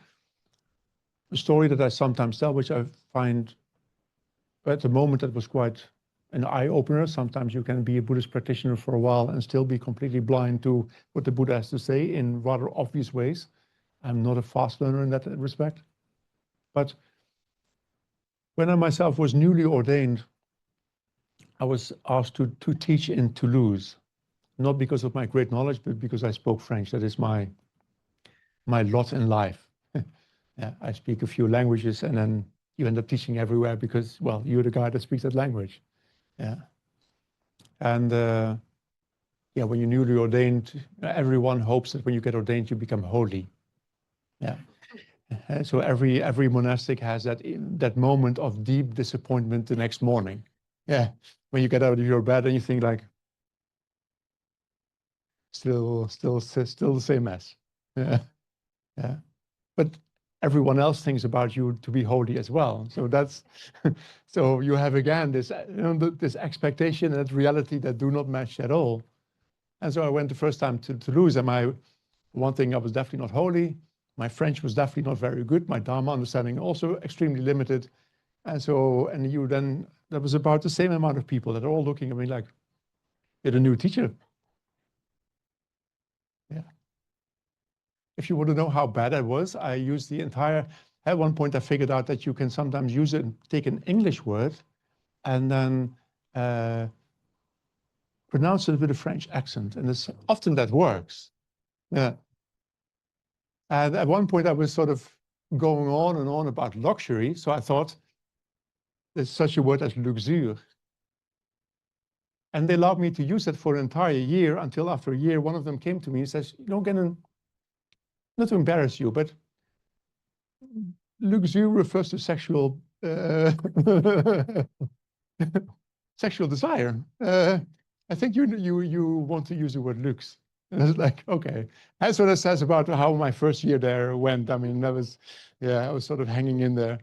a story that I sometimes tell, which I find at the moment that was quite an eye-opener. Sometimes you can be a Buddhist practitioner for a while and still be completely blind to what the Buddha has to say in rather obvious ways. I'm not a fast learner in that respect. But when I myself was newly ordained, I was asked to teach in Toulouse, not because of my great knowledge, but because I spoke French. That is my lot in life. Yeah, I speak a few languages, and then you end up teaching everywhere because, well, you're the guy that speaks that language. Yeah. And yeah, when you're newly ordained, everyone hopes that when you get ordained, you become holy. Yeah. So every monastic has that moment of deep disappointment the next morning. Yeah. When you get out of your bed and you think, like, still the same mess. Yeah. Yeah. But everyone else thinks about you to be holy as well. So that's, so you have again this, this expectation and reality that do not match at all. And so I went the first time to Toulouse, and one thing, I was definitely not holy. My French was definitely not very good. My Dharma understanding also extremely limited. And so, there was about the same amount of people that are all looking at me like, you're the new teacher. Yeah. If you want to know how bad I was, I used at one point I figured out that you can sometimes take an English word and then pronounce it with a French accent. And often that works. Yeah. And at one point I was sort of going on and on about luxury. So I thought there's such a word as luxure. And they allowed me to use it for an entire year, until after a year, one of them came to me and says, Gendun, not to embarrass you, but luxure refers to sexual sexual desire. I think you want to use the word lux. And I was like, okay. That's what it says about how my first year there went. I mean, I was sort of hanging in there.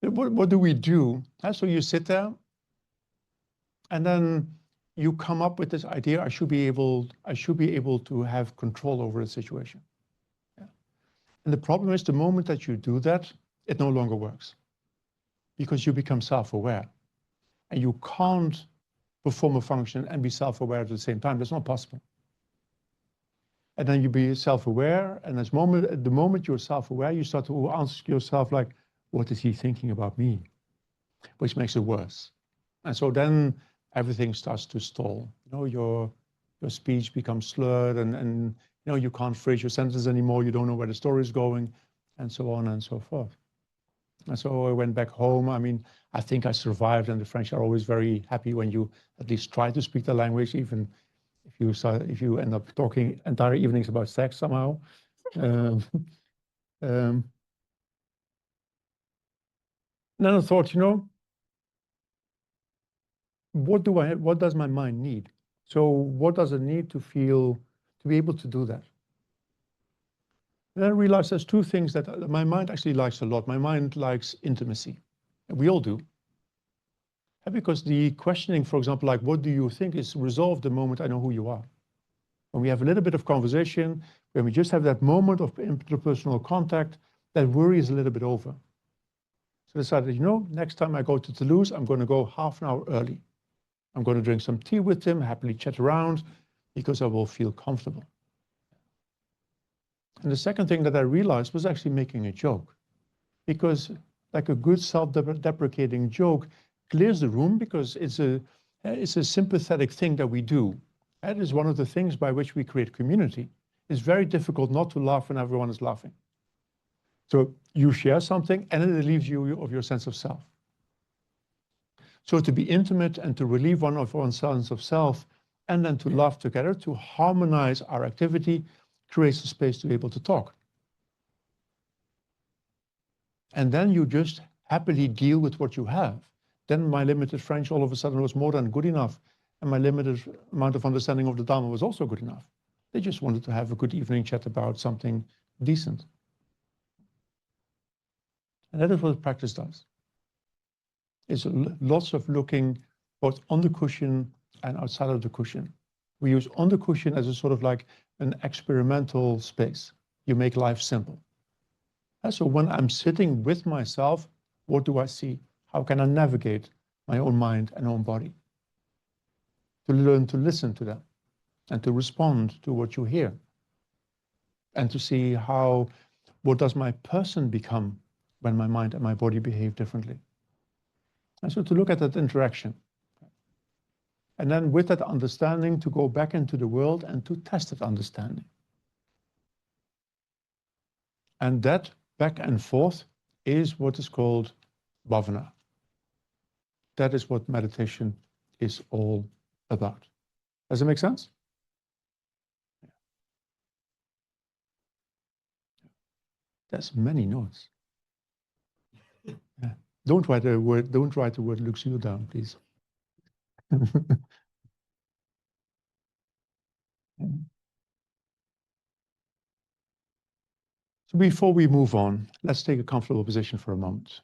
What do we do? So you sit there, and then you come up with this idea, I should be able to have control over the situation. Yeah. And the problem is, the moment that you do that, it no longer works, because you become self-aware. And you can't perform a function and be self-aware at the same time. That's not possible. And then you be self-aware. And the moment you're self-aware, you start to ask yourself, like, what is he thinking about me? Which makes it worse. And so then everything starts to stall. You know, your speech becomes slurred, and you know, you can't phrase your sentence anymore. You don't know where the story is going, and so on and so forth. And so I went back home. I mean, I think I survived, and the French are always very happy when you at least try to speak the language, even if you end up talking entire evenings about sex somehow. um, um, then I thought, you know, what does my mind need? So what does it need to feel, to be able to do that? And I realized there's two things that my mind actually likes a lot. My mind likes intimacy. We all do. And because the questioning, for example, like, what do you think, is resolved the moment I know who you are. When we have a little bit of conversation, when we just have that moment of interpersonal contact, that worry is a little bit over. So I decided, you know, next time I go to Toulouse, I'm going to go half an hour early. I'm going to drink some tea with him, happily chat around, because I will feel comfortable. And the second thing that I realized was actually making a joke, because like a good self-deprecating joke clears the room, because it's a sympathetic thing that we do. That is one of the things by which we create community. It's very difficult not to laugh when everyone is laughing. So you share something and it relieves you of your sense of self. So to be intimate and to relieve one of one's sense of self, and then to laugh together, to harmonize our activity, creates a space to be able to talk. And then you just happily deal with what you have. Then my limited French all of a sudden was more than good enough. And my limited amount of understanding of the Dharma was also good enough. They just wanted to have a good evening chat about something decent. And that is what practice does. It's lots of looking both on the cushion and outside of the cushion. We use on the cushion as a sort of like an experimental space. You make life simple. And so when I'm sitting with myself, what do I see? How can I navigate my own mind and own body? To learn to listen to them and to respond to what you hear. And to see what does my person become when my mind and my body behave differently. And so to look at that interaction. And then with that understanding, to go back into the world and to test that understanding. And that back and forth is what is called bhāvanā. That is what meditation is all about. Does it make sense? There's many notes. Yeah. Don't write the word Luxure down, please. So before we move on, let's take a comfortable position for a moment.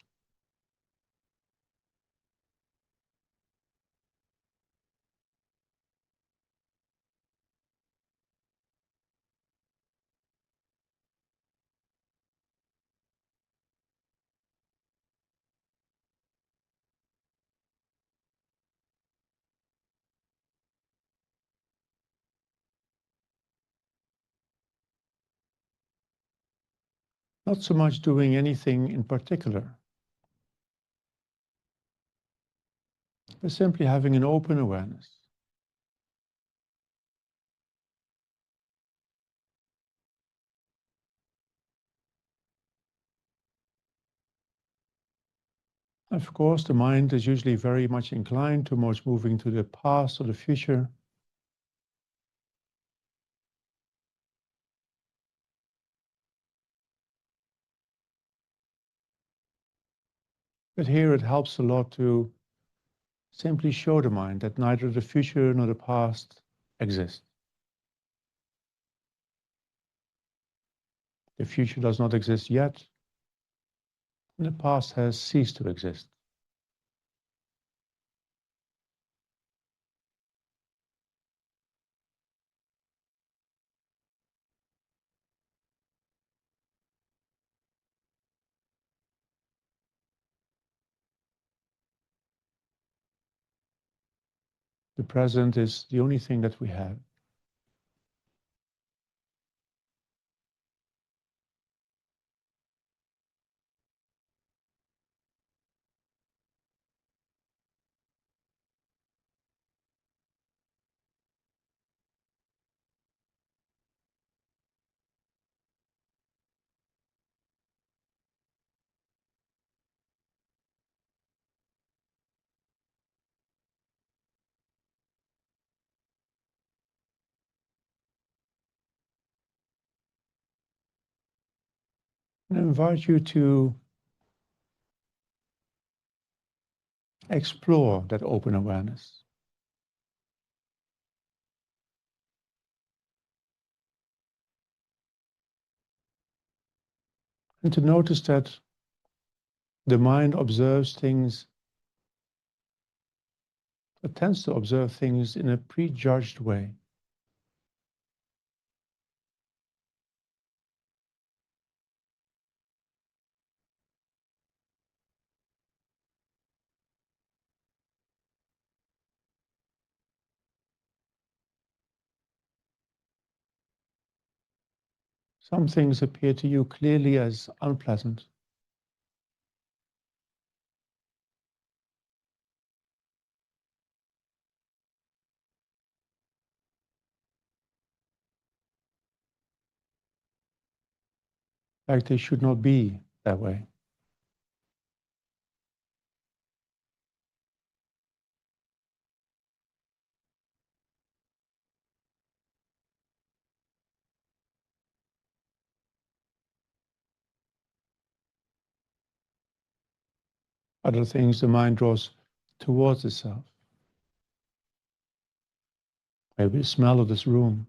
Not so much doing anything in particular, but simply having an open awareness. Of course, the mind is usually very much inclined towards moving to the past or the future. But here it helps a lot to simply show the mind that neither the future nor the past exist. The future does not exist yet, and the past has ceased to exist. The present is the only thing that we have. I invite you to explore that open awareness. And to notice that the mind observes things, it tends to observe things in a prejudged way. Some things appear to you clearly as unpleasant. Like they should not be that way. Other things the mind draws towards itself. Maybe the smell of this room.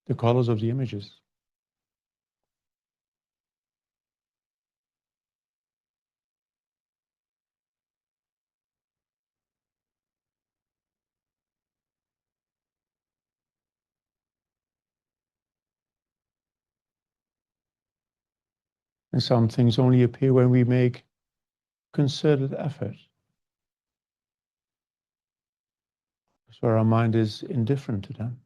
The colors of the images. And some things only appear when we make concerted effort. So our mind is indifferent to them.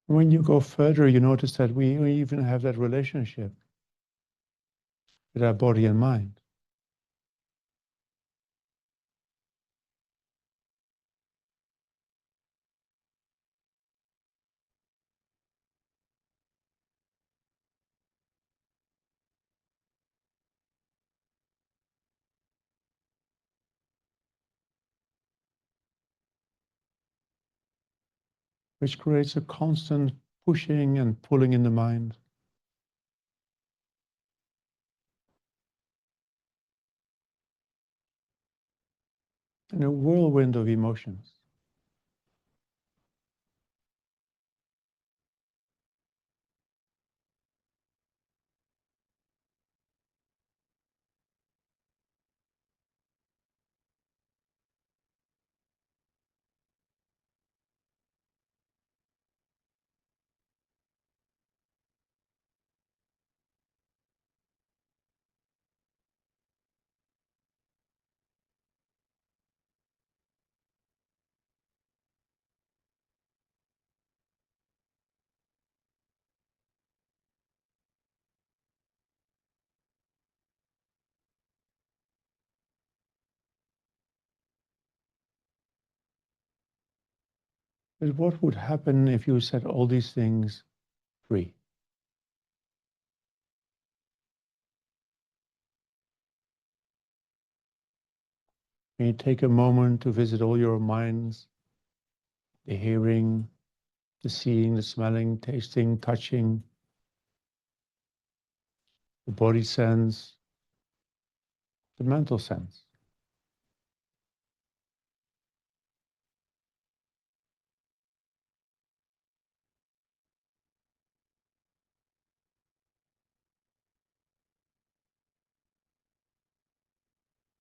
When you go further, you notice that we even have that relationship with our body and mind. Which creates a constant pushing and pulling in the mind. And a whirlwind of emotions. But what would happen if you set all these things free? When you take a moment to visit all your minds, the hearing, the seeing, the smelling, tasting, touching, the body sense, the mental sense.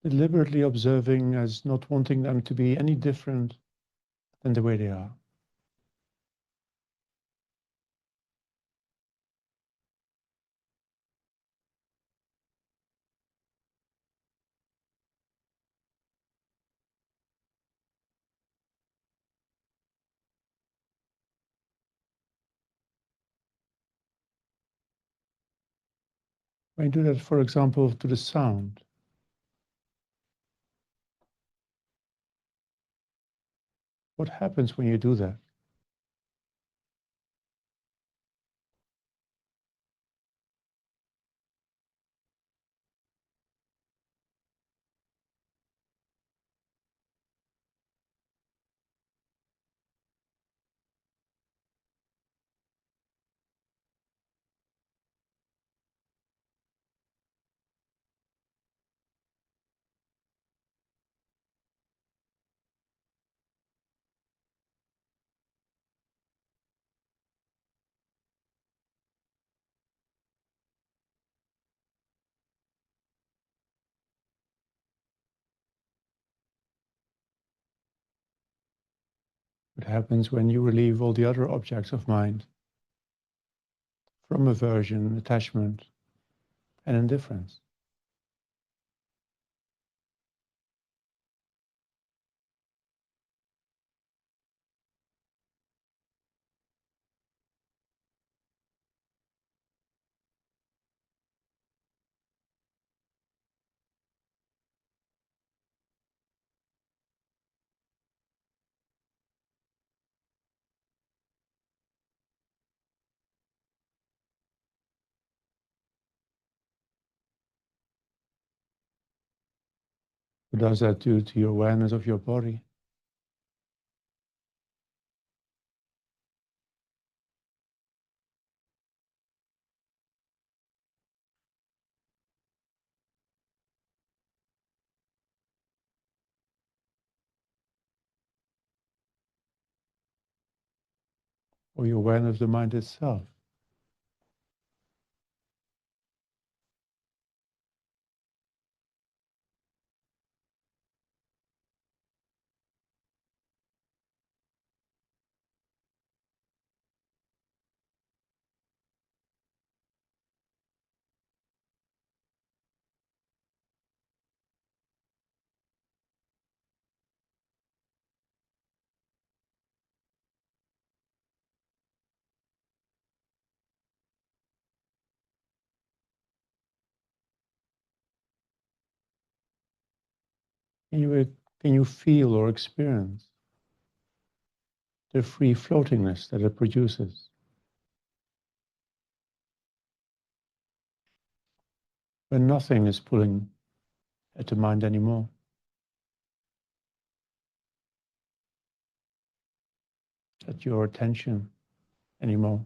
Deliberately observing as not wanting them to be any different than the way they are. When you do that, for example, to the sound, what happens when you do that? What happens when you relieve all the other objects of mind from aversion, attachment, and indifference? What does that do to your awareness of your body? Or your awareness of the mind itself? Can you feel or experience the free floatingness that it produces? When nothing is pulling at the mind anymore. At your attention anymore.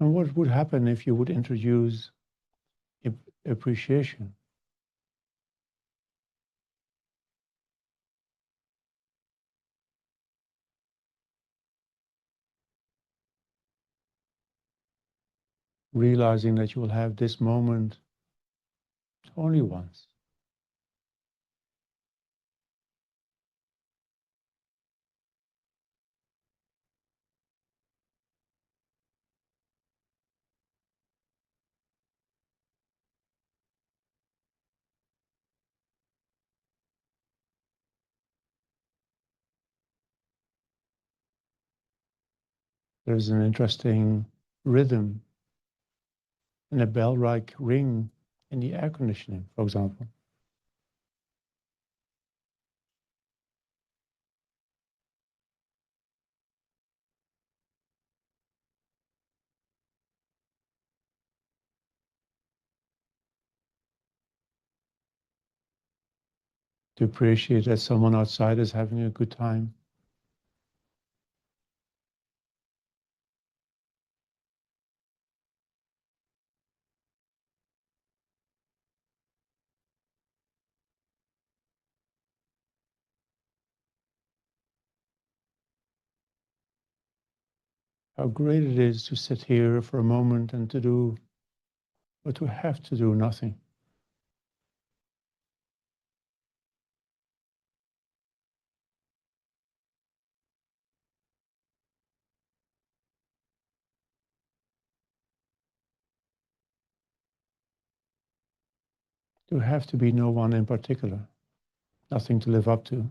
And what would happen if you would introduce appreciation? Realizing that you will have this moment only once. There's an interesting rhythm and a bell-like ring in the air conditioning, for example. to appreciate that someone outside is having a good time. How great it is to sit here for a moment and to do, or to have to do nothing. To have to be no one in particular, nothing to live up to.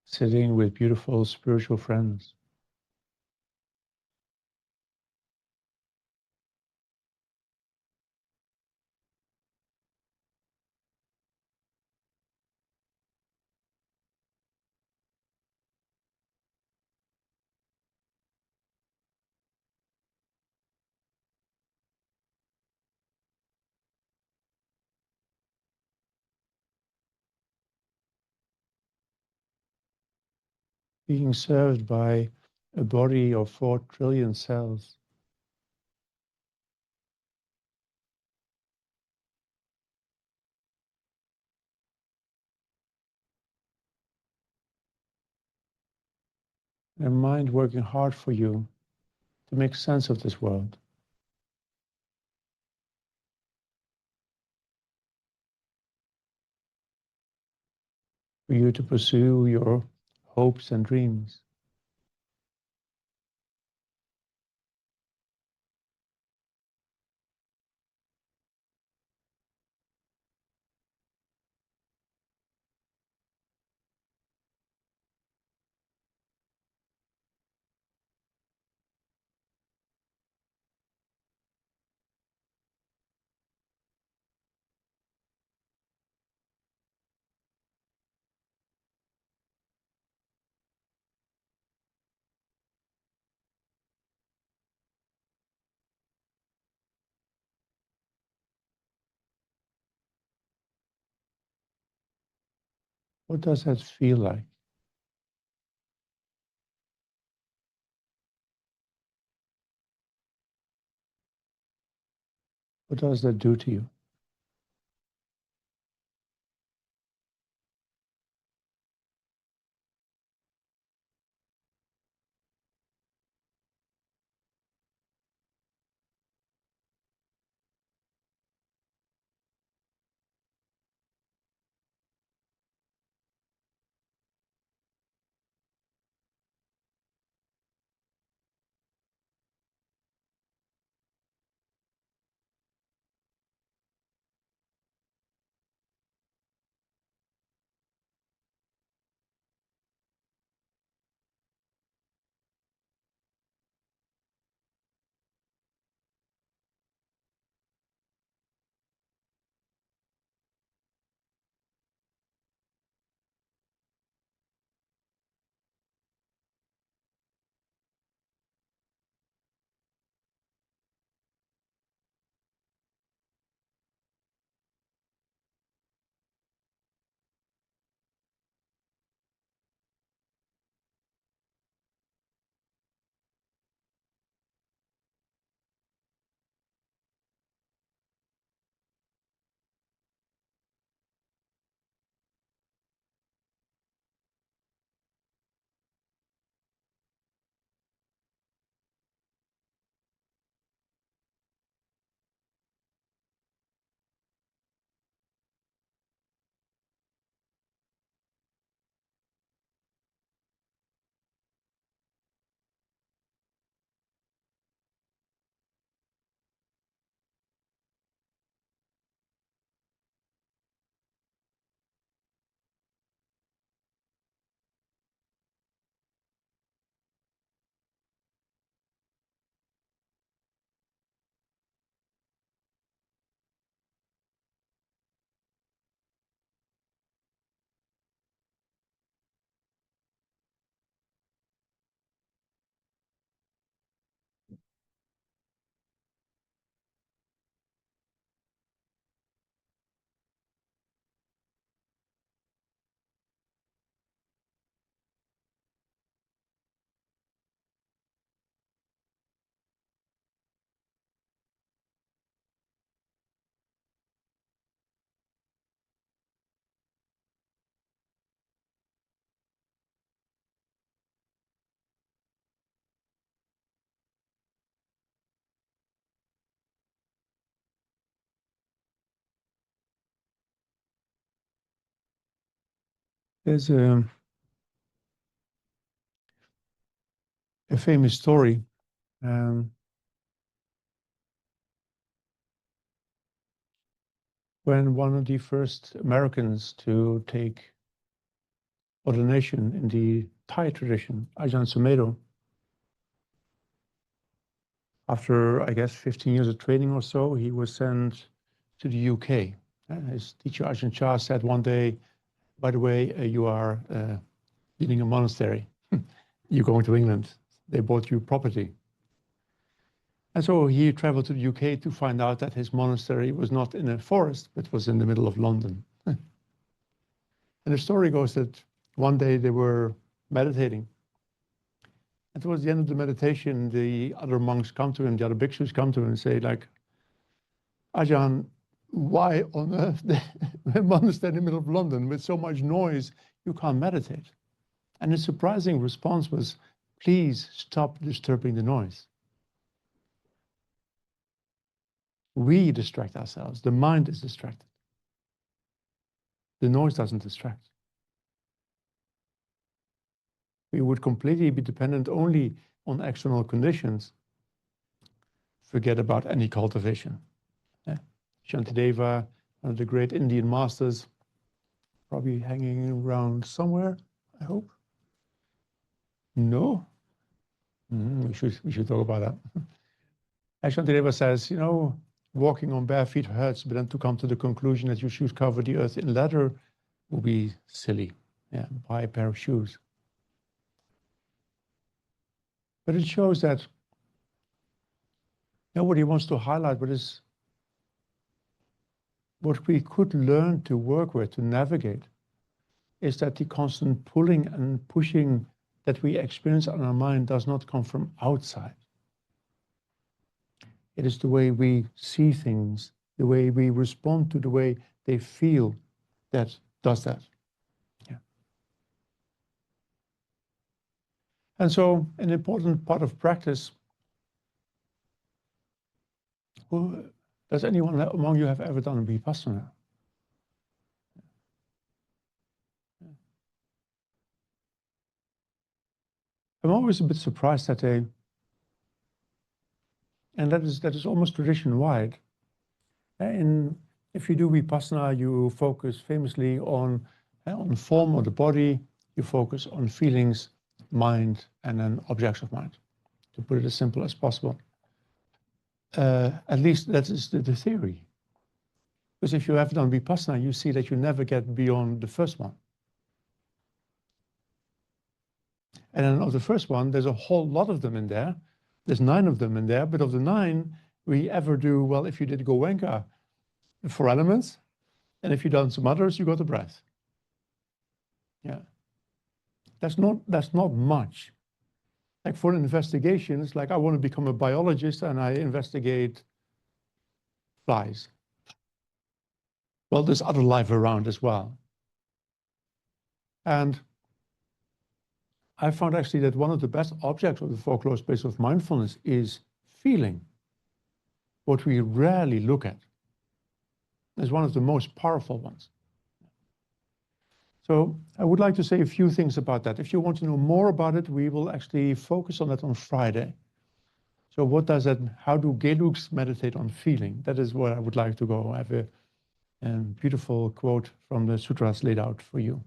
Sitting with beautiful spiritual friends. Being served by a body of 4 trillion cells. And a mind working hard for you to make sense of this world. For you to pursue your hopes and dreams. What does that feel like? What does that do to you? There's a famous story. When one of the first Americans to take ordination in the Thai tradition, Ajahn Sumedho, after, I guess, 15 years of training or so, he was sent to the UK. His teacher, Ajahn Chah, said one day, by the way, you are leading a monastery. You're going to England. They bought you property. And so he traveled to the UK to find out that his monastery was not in a forest, but was in the middle of London. And the story goes that one day they were meditating. And towards the end of the meditation, the other monks come to him, the other bhikshus come to him and say, like, Ajahn, why on earth the monastery in the middle of London with so much noise, you can't meditate? And his surprising response was, please stop disturbing the noise. We distract ourselves. The mind is distracted. The noise doesn't distract. We would completely be dependent only on external conditions. Forget about any cultivation. Shantideva, one of the great Indian masters, probably hanging around somewhere, I hope. No? We should talk about that. Shantideva says, you know, walking on bare feet hurts, but then to come to the conclusion that you should cover the earth in leather will be silly. Yeah, buy a pair of shoes. But it shows that nobody wants to highlight what we could learn to work with, to navigate, is that the constant pulling and pushing that we experience on our mind does not come from outside. It is the way we see things, the way we respond to the way they feel that does that. Yeah. And so an important part of practice, does anyone among you have ever done vipassana? I'm always a bit surprised that and that is almost tradition-wide. If you do vipassana, you focus famously on form of the body, you focus on feelings, mind, and then objects of mind, to put it as simple as possible. At least that is the theory. Because if you have done vipassana, you see that you never get beyond the first one. And then of the first one, there's a whole lot of them in there. There's 9 of them in there, but of the 9, we ever do, well, if you did Goenka, 4 elements, and if you've done some others, you got the breath. Yeah. That's not much. Like for an investigation, it's like I want to become a biologist and I investigate flies. Well, there's other life around as well. And I found actually that one of the best objects of the folklore space of mindfulness is feeling, what we rarely look at. It's one of the most powerful ones. So I would like to say a few things about that. If you want to know more about it, we will actually focus on that on Friday. So what does that, how do Geluks meditate on feeling? That is where I would like to go. I have a beautiful quote from the sutras laid out for you.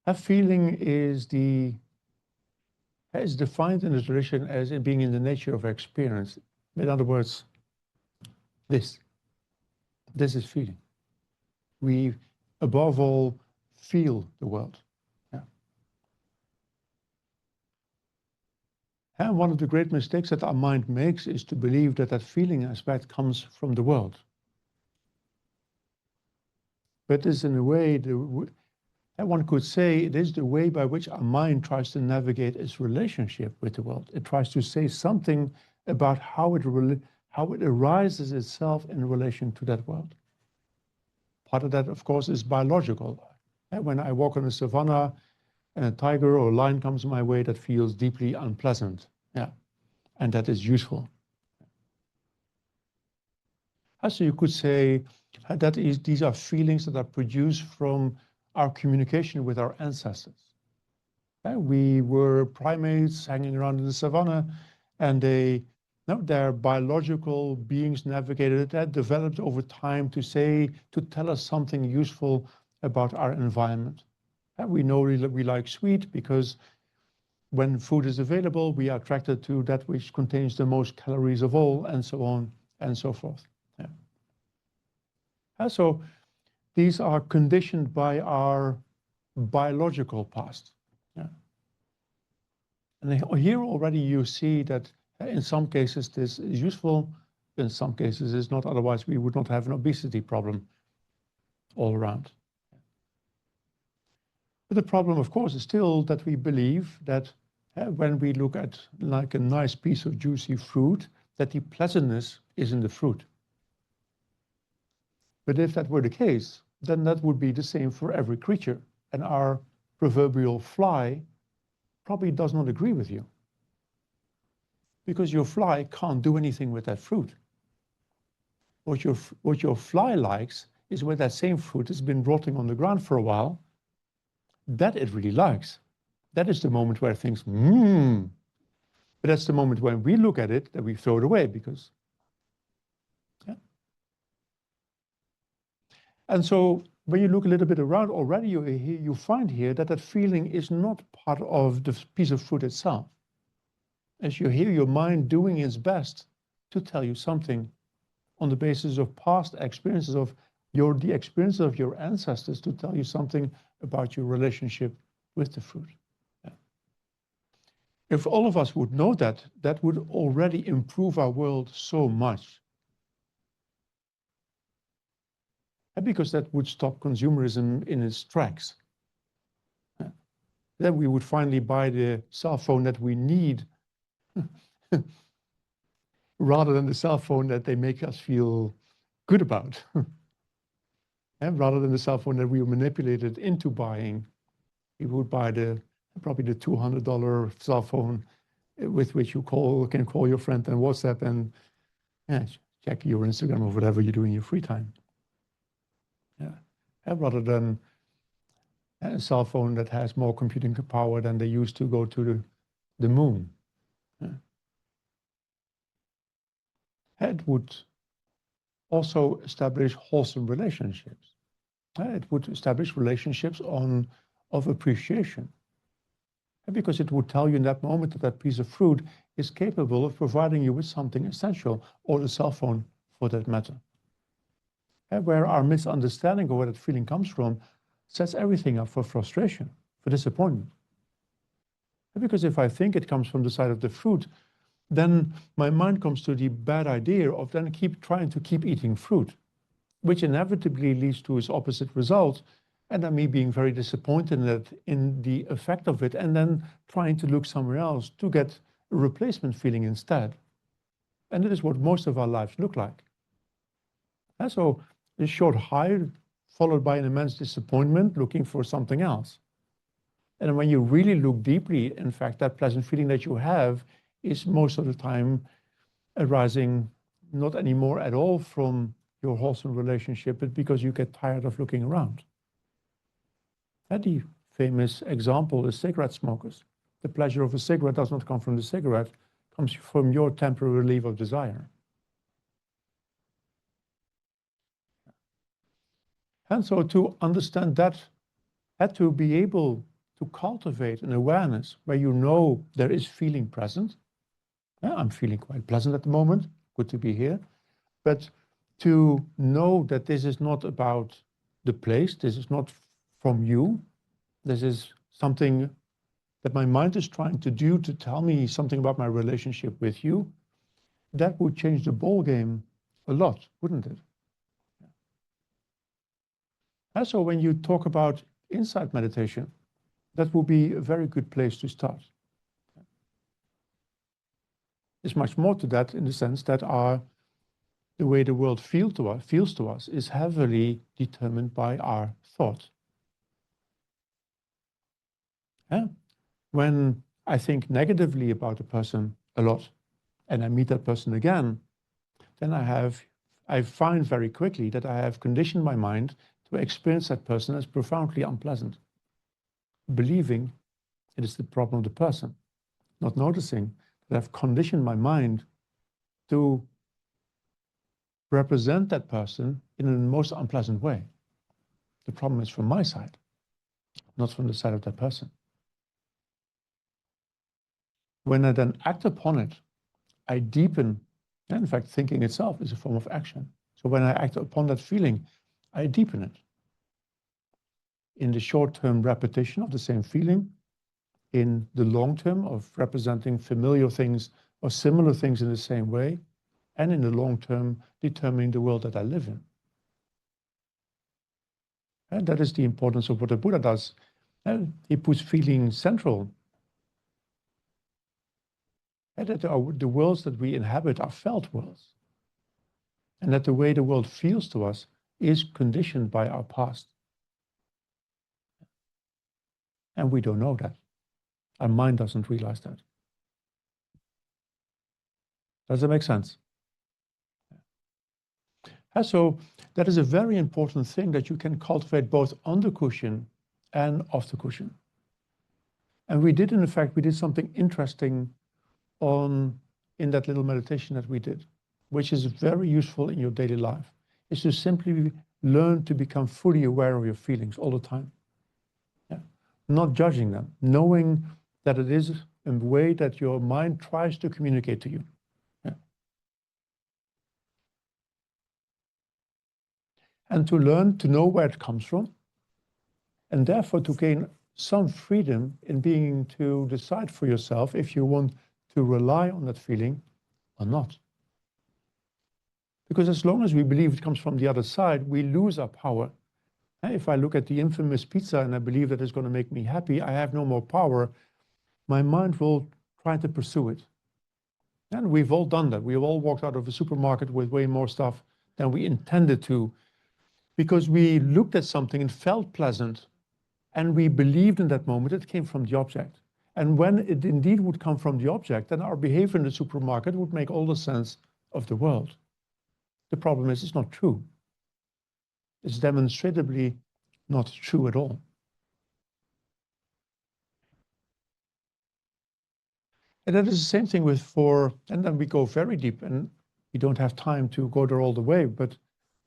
A feeling is defined in the tradition as it being in the nature of experience. In other words, this is feeling. We, above all, feel the world. Yeah. And one of the great mistakes that our mind makes is to believe that that feeling aspect comes from the world. But it's in a way, and one could say it is the way by which our mind tries to navigate its relationship with the world. It tries to say something about how it arises itself in relation to that world. Part of that, of course, is biological. And when I walk on a savanna and a tiger or a lion comes my way, that feels deeply unpleasant. Yeah, and that is useful. So you could say that these are feelings that are produced from our communication with our ancestors. We were primates hanging around in the savannah, and their biological beings navigated that, developed over time to tell us something useful about our environment. We know we like sweet because when food is available, we are attracted to that which contains the most calories of all, and so on and so forth. So these are conditioned by our biological past. And here already you see that in some cases this is useful, in some cases it's not, otherwise we would not have an obesity problem all around. But the problem, of course, is still that we believe that when we look at like a nice piece of juicy fruit, that the pleasantness is in the fruit. But if that were the case, then that would be the same for every creature. And our proverbial fly probably does not agree with you, because your fly can't do anything with that fruit. What your fly likes is when that same fruit has been rotting on the ground for a while, that it really likes. That is the moment where it thinks, But that's the moment when we look at it that we throw it away because. And so when you look a little bit around already, you find here that feeling is not part of the piece of fruit itself. As you hear your mind doing its best to tell you something on the basis of past experiences of the experience of your ancestors, to tell you something about your relationship with the fruit. If all of us would know that, that would already improve our world so much. Because that would stop consumerism in its tracks. Then we would finally buy the cell phone that we need rather than the cell phone that they make us feel good about. And rather than the cell phone that we were manipulated into buying, we would buy probably the $200 cell phone with which you can call your friend and WhatsApp and check your Instagram or whatever you do in your free time. Rather than a cell phone that has more computing power than they used to go to the moon. It would also establish wholesome relationships. It would establish relationships of appreciation. Because it would tell you in that moment that that piece of fruit is capable of providing you with something essential, or the cell phone for that matter. Where our misunderstanding of where that feeling comes from sets everything up for frustration, for disappointment. Because if I think it comes from the side of the fruit, then my mind comes to the bad idea of then trying to keep eating fruit, which inevitably leads to its opposite result, and then me being very disappointed in the effect of it, and then trying to look somewhere else to get a replacement feeling instead. And that is what most of our lives look like. And so a short high followed by an immense disappointment looking for something else. And when you really look deeply, in fact, that pleasant feeling that you have is most of the time arising not anymore at all from your wholesome relationship, but because you get tired of looking around. And the famous example is cigarette smokers. The pleasure of a cigarette does not come from the cigarette, it comes from your temporary relief of desire. And so to understand that, had to be able to cultivate an awareness where you know there is feeling present. I'm feeling quite pleasant at the moment, good to be here. But to know that this is not about the place, this is not from you, this is something that my mind is trying to do to tell me something about my relationship with you, that would change the ball game a lot, wouldn't it? And so when you talk about insight meditation, that would be a very good place to start. There's much more to that in the sense that the way the world feels to us is heavily determined by our thought. When I think negatively about a person a lot and I meet that person again, then I have I find very quickly that I have conditioned my mind to experience that person as profoundly unpleasant, believing it is the problem of the person, not noticing that I've conditioned my mind to represent that person in the most unpleasant way. The problem is from my side, not from the side of that person. When I then act upon it, I deepen, and in fact, thinking itself is a form of action. So when I act upon that feeling, I deepen it. In the short-term repetition of the same feeling, in the long term of representing familiar things or similar things in the same way, and in the long term, determining the world that I live in. And that is the importance of what the Buddha does. And he puts feeling central. And that the worlds that we inhabit are felt worlds. And that the way the world feels to us is conditioned by our past. And we don't know that. Our mind doesn't realize that. Does that make sense? And so that is a very important thing, that you can cultivate both on the cushion and off the cushion. And we did, in fact, we did something interesting in that little meditation that we did, which is very useful in your daily life, is to simply learn to become fully aware of your feelings all the time. Yeah. Not judging them, knowing that it is a way that your mind tries to communicate to you. Yeah. And to learn to know where it comes from, and therefore to gain some freedom in being to decide for yourself if you want to rely on that feeling or not. Because as long as we believe it comes from the other side, we lose our power. If I look at the infamous pizza and I believe that it's going to make me happy, I have no more power. My mind will try to pursue it. And we've all done that. We've all walked out of a supermarket with way more stuff than we intended to, because we looked at something and felt pleasant, and we believed in that moment it came from the object. And when it indeed would come from the object, then our behavior in the supermarket would make all the sense of the world. The problem is it's not true. It's demonstrably not true at all. And that is the same thing and then we go very deep, and we don't have time to go there all the way, but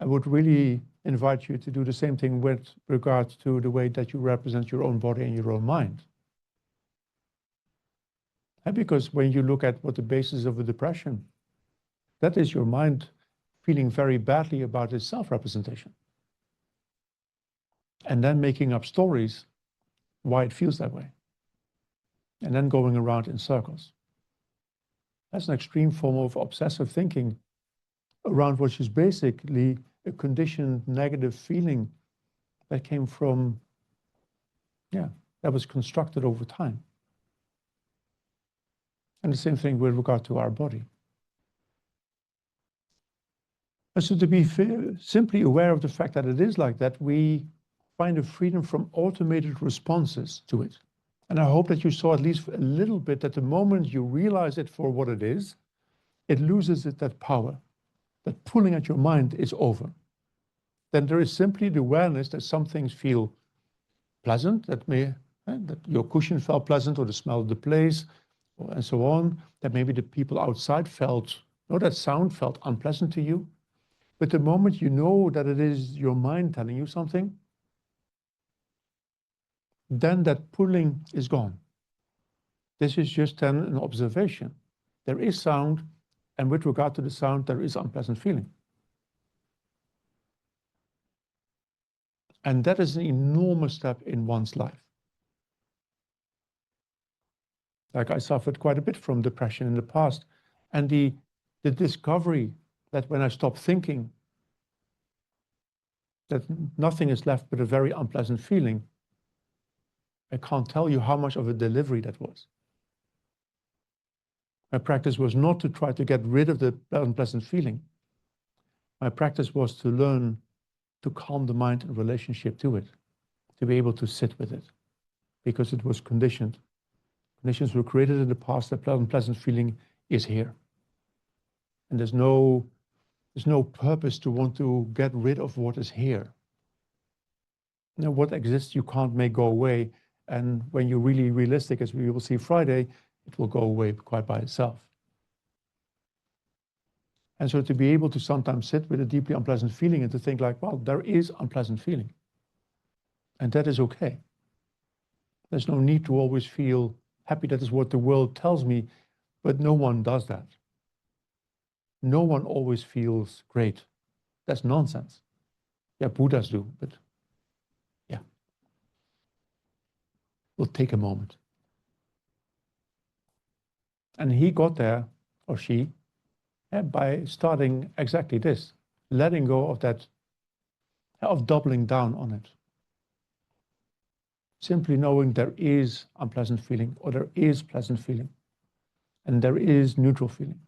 I would really invite you to do the same thing with regards to the way that you represent your own body and your own mind. And because when you look at what the basis of a depression, that is your mind feeling very badly about its self-representation. And then making up stories why it feels that way. And then going around in circles. That's an extreme form of obsessive thinking around what is basically a conditioned negative feeling that came from, that was constructed over time. And the same thing with regard to our body. And so to be simply aware of the fact that it is like that, we find a freedom from automated responses to it. And I hope that you saw at least a little bit that the moment you realize it for what it is, it loses that power. That pulling at your mind is over. Then there is simply the awareness that some things feel pleasant, that your cushion felt pleasant, or the smell of the place, and so on, that maybe the people outside that sound felt unpleasant to you. But the moment you know that it is your mind telling you something, then that pulling is gone. This is just then an observation. There is sound, and with regard to the sound, there is unpleasant feeling. And that is an enormous step in one's life. Like, I suffered quite a bit from depression in the past, and the discovery that when I stop thinking, that nothing is left but a very unpleasant feeling, I can't tell you how much of a delivery that was. My practice was not to try to get rid of the unpleasant feeling. My practice was to learn to calm the mind in relationship to it, to be able to sit with it, because it was conditioned. Conditions were created in the past. That unpleasant feeling is here. And there's no There's no purpose to want to get rid of what is here. You know, what exists you can't make go away. And when you're really realistic, as we will see Friday, it will go away quite by itself. And so to be able to sometimes sit with a deeply unpleasant feeling and to think like, well, there is unpleasant feeling. And that is okay. There's no need to always feel happy. That is what the world tells me, but no one does that. No one always feels great. That's nonsense. Yeah, Buddhas do, but yeah. We'll take a moment. And he got there, or she, by starting exactly this, letting go of that, of doubling down on it. Simply knowing there is unpleasant feeling, or there is pleasant feeling, and there is neutral feeling.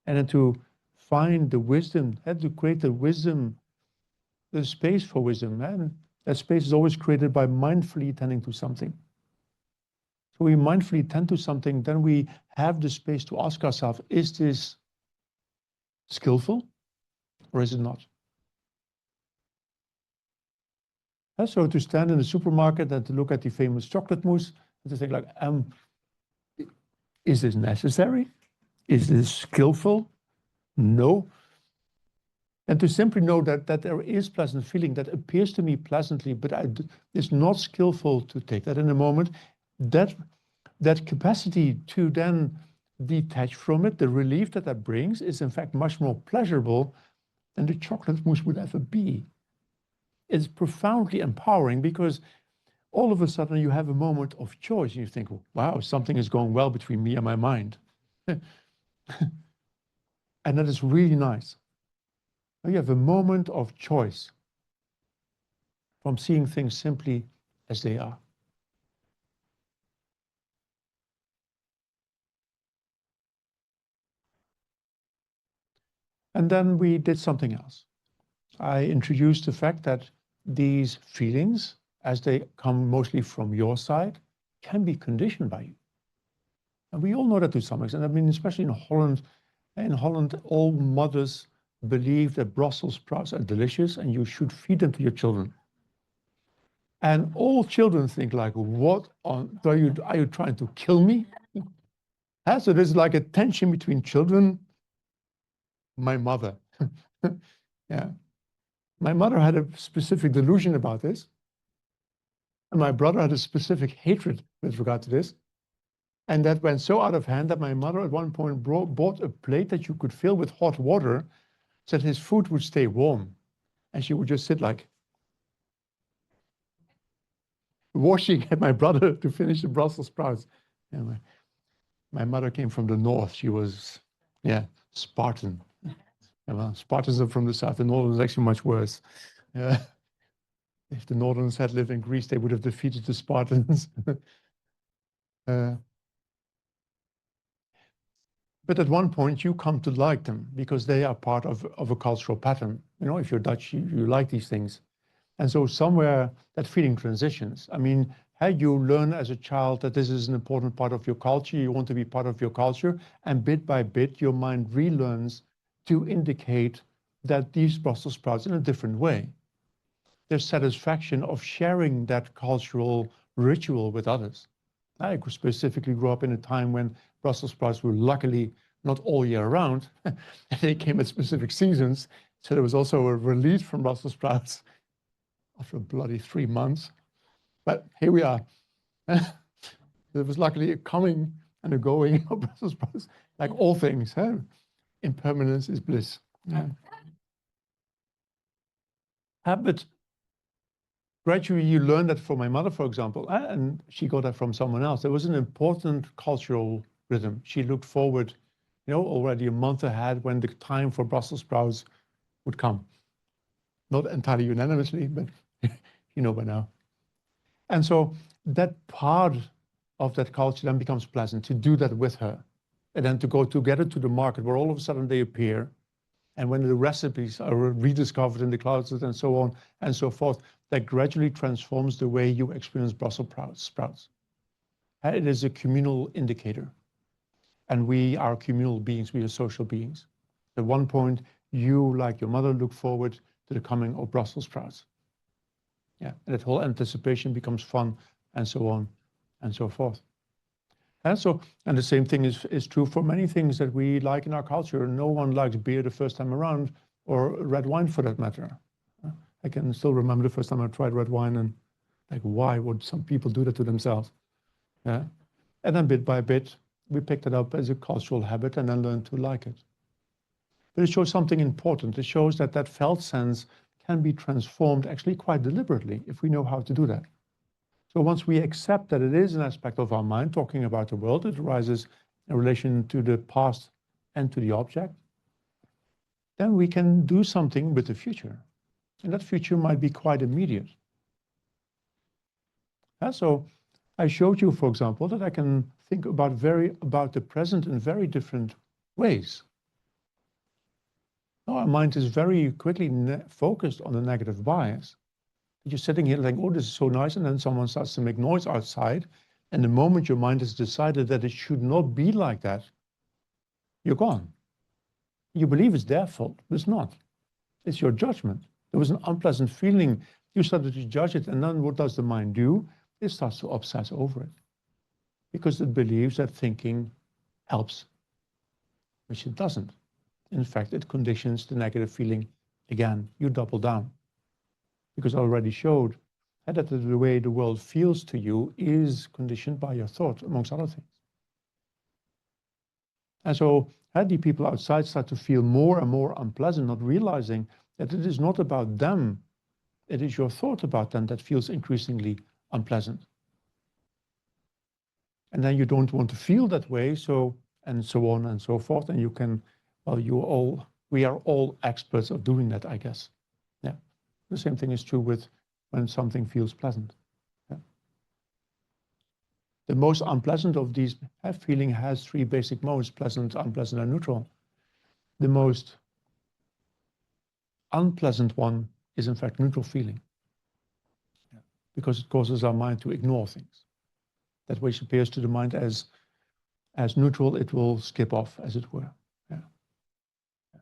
And then to find the wisdom, and to create the wisdom, the space for wisdom. And that space is always created by mindfully attending to something. So we mindfully attend to something, then we have the space to ask ourselves, is this skillful or is it not? And so to stand in the supermarket and to look at the famous chocolate mousse and to think like, is this necessary? Is this skillful? No. And to simply know that there is pleasant feeling that appears to me pleasantly, but it's not skillful to take that in a moment. That capacity to then detach from it, the relief that brings is in fact much more pleasurable than the chocolate mousse would ever be. It's profoundly empowering because all of a sudden you have a moment of choice and you think, wow, something is going well between me and my mind. And that is really nice. You have a moment of choice from seeing things simply as they are. And then we did something else. I introduced the fact that these feelings, as they come mostly from your side, can be conditioned by you. And we all know that to some extent. I mean, especially in Holland, all mothers believe that Brussels sprouts are delicious and you should feed them to your children. And all children think like, what on, are you trying to kill me? So there's like a tension between children. My mother, yeah. My mother had a specific delusion about this. And my brother had a specific hatred with regard to this. And that went so out of hand that my mother at one point bought a plate that you could fill with hot water so that his food would stay warm. And she would just sit like washing at my brother to finish the Brussels sprouts. Anyway, my mother came from the north. She was, yeah, Spartan. Yeah, well, Spartans are from the south. The northern is actually much worse. If the Northerns had lived in Greece, they would have defeated the Spartans. But at one point, you come to like them because they are part of a cultural pattern. You know, if you're Dutch, you like these things. And so somewhere that feeling transitions. I mean, had you learn as a child that this is an important part of your culture, you want to be part of your culture, and bit by bit, your mind relearns to indicate that these Brussels sprouts in a different way. There's satisfaction of sharing that cultural ritual with others. I specifically grew up in a time when Brussels sprouts were luckily not all year round. They came at specific seasons. So there was also a release from Brussels sprouts after a bloody 3 months. But here we are. There was luckily a coming and a going of Brussels sprouts, like all things. Huh? Impermanence is bliss. Yeah. But gradually you learn that from my mother, for example, and she got that from someone else. There was an important cultural rhythm. She looked forward, you know, already a month ahead when the time for Brussels sprouts would come. Not entirely unanimously, but you know by now. And so that part of that culture then becomes pleasant to do that with her. And then to go together to the market where all of a sudden they appear. And when the recipes are rediscovered in the closet and so on and so forth, that gradually transforms the way you experience Brussels sprouts. It is a communal indicator. And we are communal beings, we are social beings. At one point, you, like your mother, look forward to the coming of Brussels sprouts. Yeah, and that whole anticipation becomes fun, and so on and so forth. And the same thing is true for many things that we like in our culture. No one likes beer the first time around, or red wine for that matter. I can still remember the first time I tried red wine, and like, why would some people do that to themselves? Yeah. And then bit by bit, we picked it up as a cultural habit and then learned to like it. But it shows something important. It shows that that felt sense can be transformed actually quite deliberately if we know how to do that. So once we accept that it is an aspect of our mind talking about the world, it arises in relation to the past and to the object, then we can do something with the future. And that future might be quite immediate. So I showed you, for example, that I can think about the present in very different ways. Our mind is very quickly focused on the negative bias. You're sitting here like, oh, this is so nice, and then someone starts to make noise outside, and the moment your mind has decided that it should not be like that, you're gone. You believe it's their fault, but it's not. It's your judgment. There was an unpleasant feeling. You started to judge it, and then what does the mind do? It starts to obsess over it because it believes that thinking helps, which it doesn't. In fact, it conditions the negative feeling again. You double down. Because I already showed that the way the world feels to you is conditioned by your thought, amongst other things. And so the people outside start to feel more and more unpleasant, not realizing that it is not about them, it is your thought about them that feels increasingly unpleasant. And then you don't want to feel that way, so and so on and so forth. And you can, well, we are all experts of doing that, I guess. Yeah. The same thing is true with when something feels pleasant. Yeah. The most unpleasant of these feeling has three basic modes: pleasant, unpleasant, and neutral. The most unpleasant one is in fact neutral feeling, because it causes our mind to ignore things. That which appears to the mind as neutral, it will skip off, as it were. Yeah. Yeah.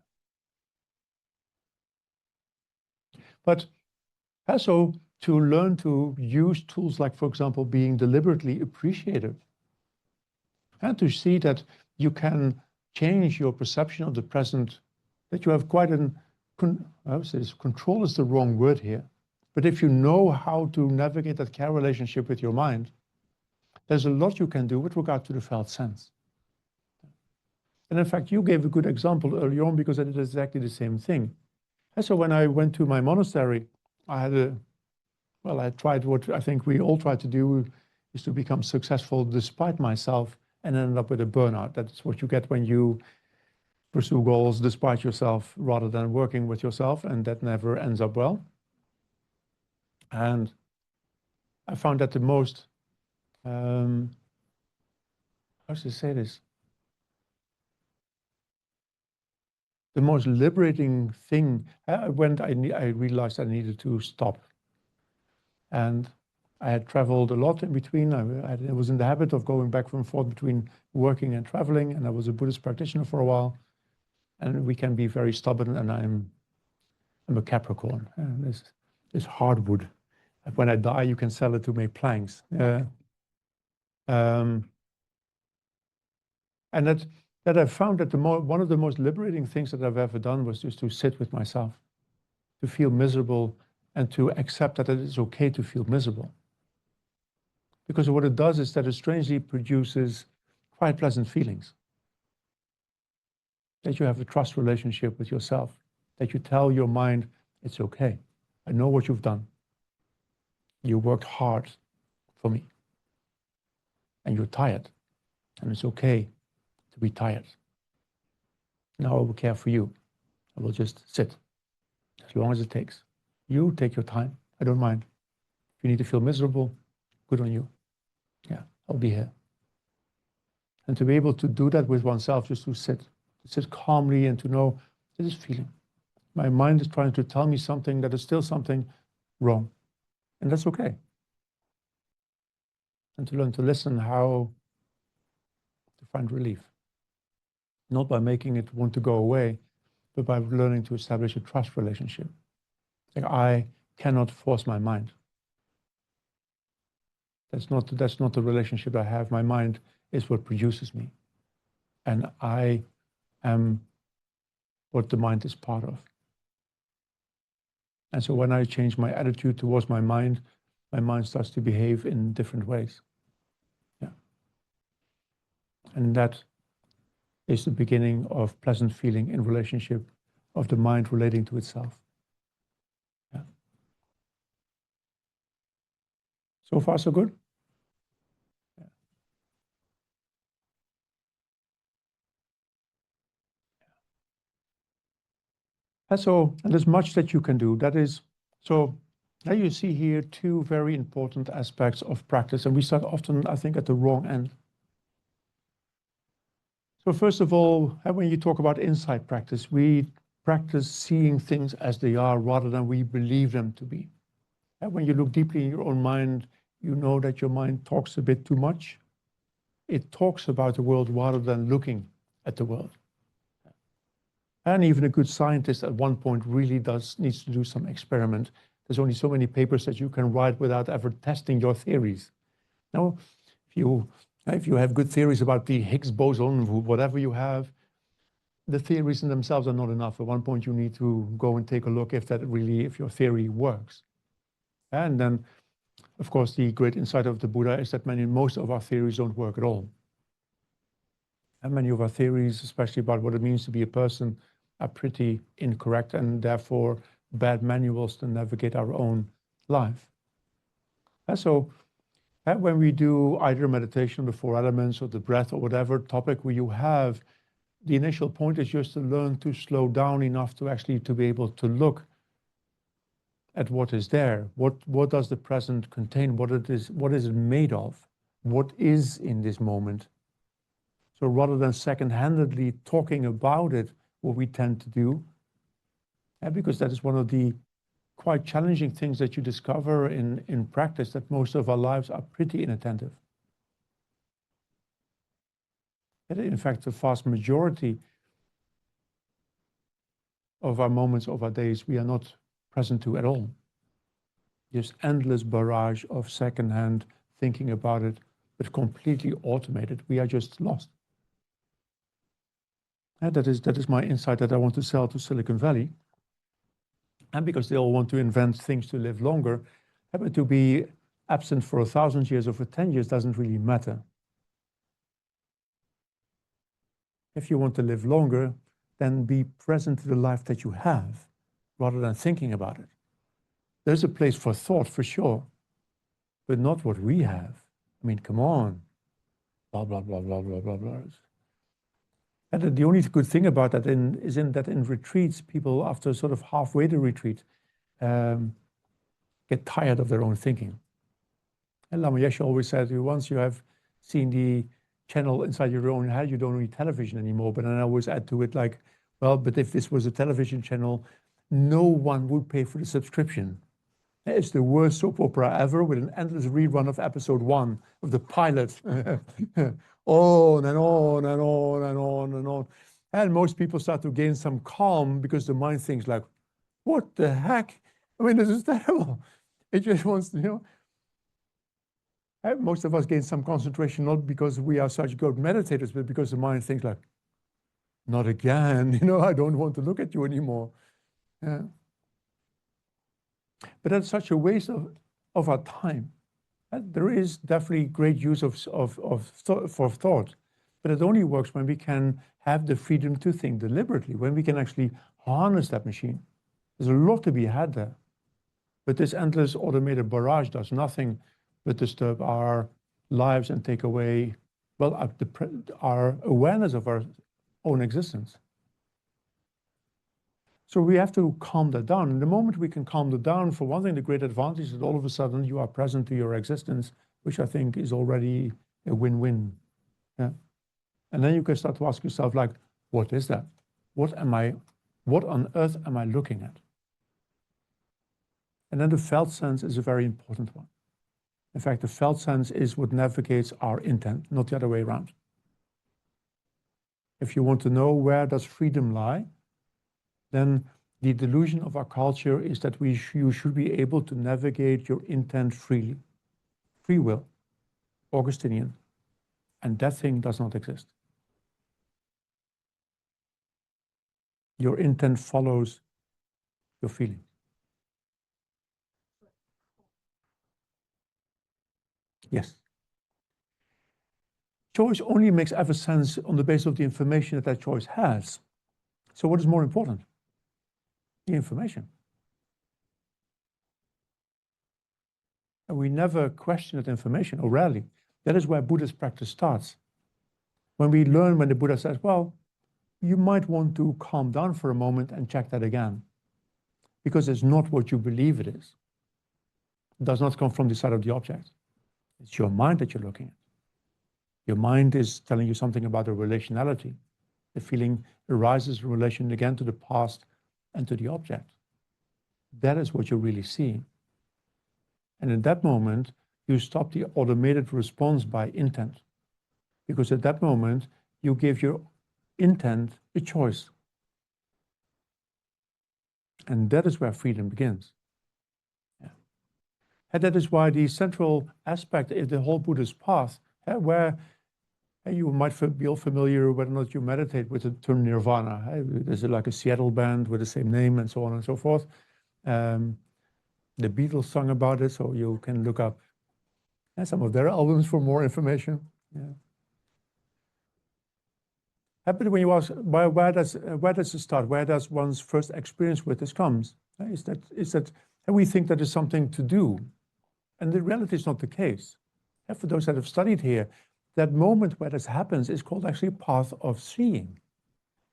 But also to learn to use tools like, for example, being deliberately appreciative, and to see that you can change your perception of the present, that you have quite I would say control is the wrong word here, but if you know how to navigate that care relationship with your mind, there's a lot you can do with regard to the felt sense. And in fact, you gave a good example earlier on, because I did exactly the same thing. And so when I went to my monastery, I tried what I think we all try to do, is to become successful despite myself, and ended up with a burnout. That's what you get when you pursue goals despite yourself rather than working with yourself, and that never ends up well. And I found that the most, how should I say this? The most liberating thing, when I realized I needed to stop. And I had traveled a lot in between. I was in the habit of going back and forth between working and traveling, and I was a Buddhist practitioner for a while. And we can be very stubborn, and I'm a Capricorn. And this hardwood. When I die, you can sell it to make planks. And that I found that one of the most liberating things that I've ever done was just to sit with myself, to feel miserable, and to accept that it is okay to feel miserable. Because what it does is that it strangely produces quite pleasant feelings. That you have a trust relationship with yourself, that you tell your mind, it's okay. I know what you've done. You worked hard for me. And you're tired. And it's okay to be tired. Now I will care for you. I will just sit as long as it takes. You take your time. I don't mind. If you need to feel miserable, good on you. Yeah, I'll be here. And to be able to do that with oneself, just to sit calmly and to know this is feeling. My mind is trying to tell me something that is still something wrong. And that's okay. And to learn to listen how to find relief. Not by making it want to go away, but by learning to establish a trust relationship. Like, I cannot force my mind. That's not the relationship I have. My mind is what produces me, and I am what the mind is part of. And so when I change my attitude towards my mind starts to behave in different ways. Yeah. And that is the beginning of pleasant feeling in relationship, of the mind relating to itself. Yeah. So far, so good? Yeah. And there's much that you can do. That is, so now you see here two very important aspects of practice, and we start often, I think, at the wrong end. So first of all, when you talk about insight practice, we practice seeing things as they are rather than we believe them to be. And when you look deeply in your own mind, you know that your mind talks a bit too much. It talks about the world rather than looking at the world. And even a good scientist at one point really needs to do some experiment. There's only so many papers that you can write without ever testing your theories. Now, if you have good theories about the Higgs boson, whatever you have, the theories in themselves are not enough. At one point, you need to go and take a look if your theory works. And then, of course, the great insight of the Buddha is that most of our theories don't work at all. And many of our theories, especially about what it means to be a person, are pretty incorrect and therefore bad manuals to navigate our own life. And so when we do either meditation, the four elements, or the breath, or whatever topic where you have, the initial point is just to learn to slow down enough to actually to be able to look at what is there. What does the present contain? What is it made of? What is in this moment? So rather than second-handedly talking about it, what we tend to do, because that is one of the quite challenging things that you discover in practice, that most of our lives are pretty inattentive. And in fact, the vast majority of our moments, of our days, we are not present to at all. Just endless barrage of second-hand thinking about it, but completely automated. We are just lost. And that is my insight that I want to sell to Silicon Valley. And because they all want to invent things to live longer, but to be absent for 1,000 years or for 10 years doesn't really matter. If you want to live longer, then be present to the life that you have, rather than thinking about it. There's a place for thought, for sure, but not what we have. I mean, come on. Blah, blah, blah, blah, blah, blah, blah. And the only good thing about that is that in retreats, people, after sort of halfway the retreat, get tired of their own thinking. And Lama Yeshe always said, once you have seen the channel inside your own head, you don't need television anymore. But then I always add to it like, well, but if this was a television channel, no one would pay for the subscription. It's the worst soap opera ever, with an endless rerun of episode 1 of the pilot. On and on and on and on and on. And most people start to gain some calm because the mind thinks like, what the heck? I mean, this is terrible. It just wants to, most of us gain some concentration, not because we are such good meditators, but because the mind thinks like, not again, I don't want to look at you anymore. Yeah. But that's such a waste of our time. There is definitely great use for thought, but it only works when we can have the freedom to think deliberately, when we can actually harness that machine. There's a lot to be had there. But this endless automated barrage does nothing but disturb our lives and take away, well, our awareness of our own existence. So we have to calm that down. And the moment we can calm that down, for one thing, the great advantage is that all of a sudden you are present to your existence, which I think is already a win-win. Yeah. And then you can start to ask yourself, like, what is that? What on earth am I looking at? And then the felt sense is a very important one. In fact, the felt sense is what navigates our intent, not the other way around. If you want to know where does freedom lie, then the delusion of our culture is that you should be able to navigate your intent freely. Free will, Augustinian, and that thing does not exist. Your intent follows your feeling. Yes. Choice only makes ever sense on the basis of the information that that choice has. So what is more important? The information. And we never question that information, or rarely. That is where Buddhist practice starts. When we learn, when the Buddha says, well, you might want to calm down for a moment and check that again, because it's not what you believe it is. It does not come from the side of the object. It's your mind that you're looking at. Your mind is telling you something about the relationality. The feeling arises in relation again to the past and to the object. That is what you're really seeing. And in that moment, you stop the automated response by intent. Because at that moment, you give your intent a choice. And that is where freedom begins. Yeah. And that is why the central aspect is the whole Buddhist path, where you might be all familiar whether or not you meditate with the term nirvana. There's like a Seattle band with the same name and so on and so forth. The Beatles sung about it, so you can look up some of their albums for more information. Yeah. But when you ask, where does it start? Where does one's first experience with this comes? Is that we think that is something to do, and the reality is not the case. For those that have studied here, that moment where this happens is called actually path of seeing.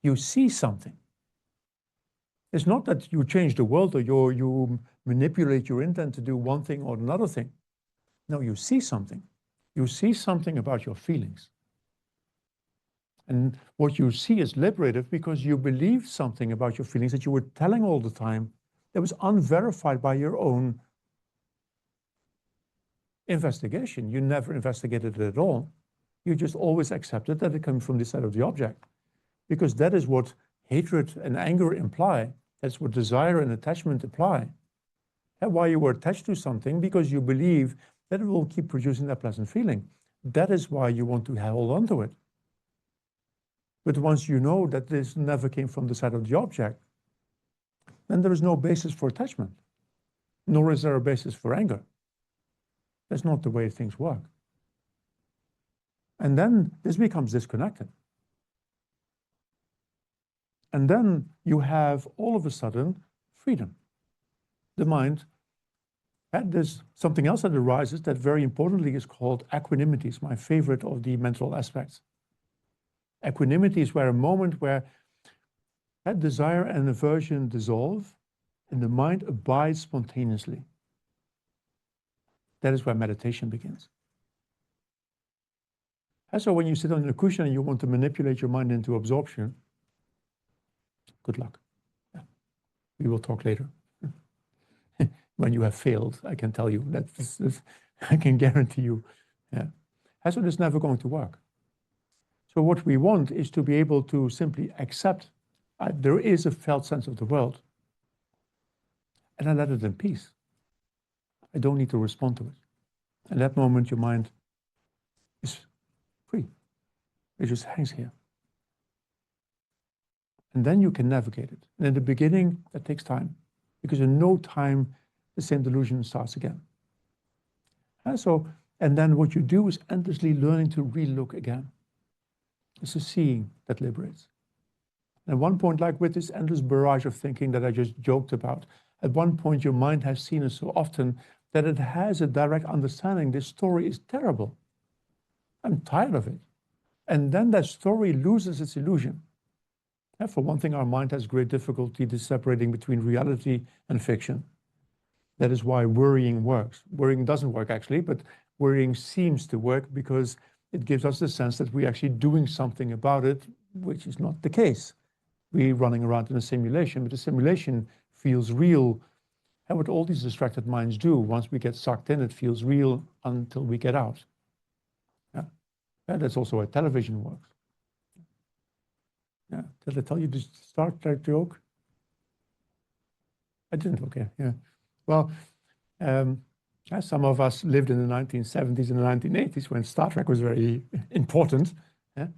You see something. It's not that you change the world or you manipulate your intent to do one thing or another thing. No, you see something. You see something about your feelings. And what you see is liberative because you believe something about your feelings that you were telling all the time that was unverified by your own investigation. You never investigated it at all. You just always accepted that it comes from the side of the object. Because that is what hatred and anger imply. That's what desire and attachment imply. And why you were attached to something, because you believe that it will keep producing that pleasant feeling. That is why you want to hold on to it. But once you know that this never came from the side of the object, then there is no basis for attachment, nor is there a basis for anger. That's not the way things work. And then this becomes disconnected. And then you have all of a sudden freedom. The mind, and there's something else that arises that very importantly is called equanimity. It's my favorite of the mental aspects. Equanimity is where a moment where that desire and aversion dissolve and the mind abides spontaneously. That is where meditation begins. And so when you sit on a cushion and you want to manipulate your mind into absorption, good luck. Yeah. We will talk later. When you have failed, I can tell you that I can guarantee you. Yeah. And so it's never going to work. So what we want is to be able to simply accept there is a felt sense of the world, and I let it in peace. I don't need to respond to it. At that moment, your mind is free. It just hangs here. And then you can navigate it. And in the beginning, that takes time, because in no time, the same delusion starts again. And then what you do is endlessly learning to re-look again. It's a seeing that liberates. And at one point, like with this endless barrage of thinking that I just joked about, at one point your mind has seen it so often that it has a direct understanding. This story is terrible. I'm tired of it. And then that story loses its illusion. And for one thing, our mind has great difficulty separating between reality and fiction. That is why worrying works. Worrying doesn't work actually, but worrying seems to work because it gives us the sense that we're actually doing something about it, which is not the case. We're running around in a simulation, but the simulation feels real. And what all these distracted minds do, once we get sucked in, it feels real until we get out. Yeah. And that's also how television works. Yeah. Did I tell you the Star Trek joke? I didn't, okay, yeah. Well, some of us lived in the 1970s and the 1980s when Star Trek was very important. Yeah?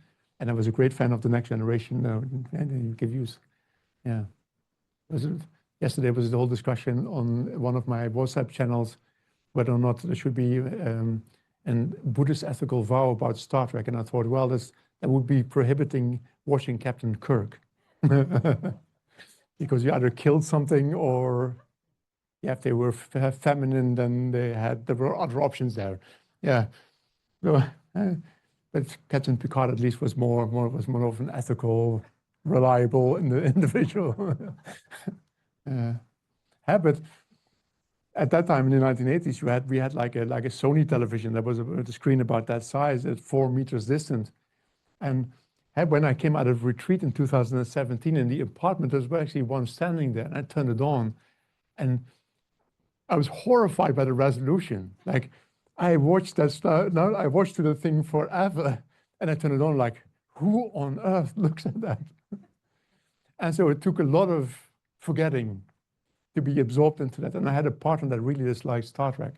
And I was a great fan of The Next Generation. And you give use. Yeah. Yesterday was the whole discussion on one of my WhatsApp channels whether or not there should be a Buddhist ethical vow about Star Trek. And I thought, well, that would be prohibiting watching Captain Kirk. Because you either killed something or, yeah, if they were feminine, then there were other options there. Yeah. So, but Captain Picard at least was more of an ethical, reliable individual. But at that time in the 1980s, we had like a Sony television that was a screen about that size at 4 meters distant. And when I came out of retreat in 2017 in the apartment, there was actually one standing there, and I turned it on, and I was horrified by the resolution. Like, I watched that stuff. Now I watched the thing forever, and I turned it on. Like, who on earth looks at that? And so it took a lot of forgetting to be absorbed into that. And I had a partner that really disliked Star Trek,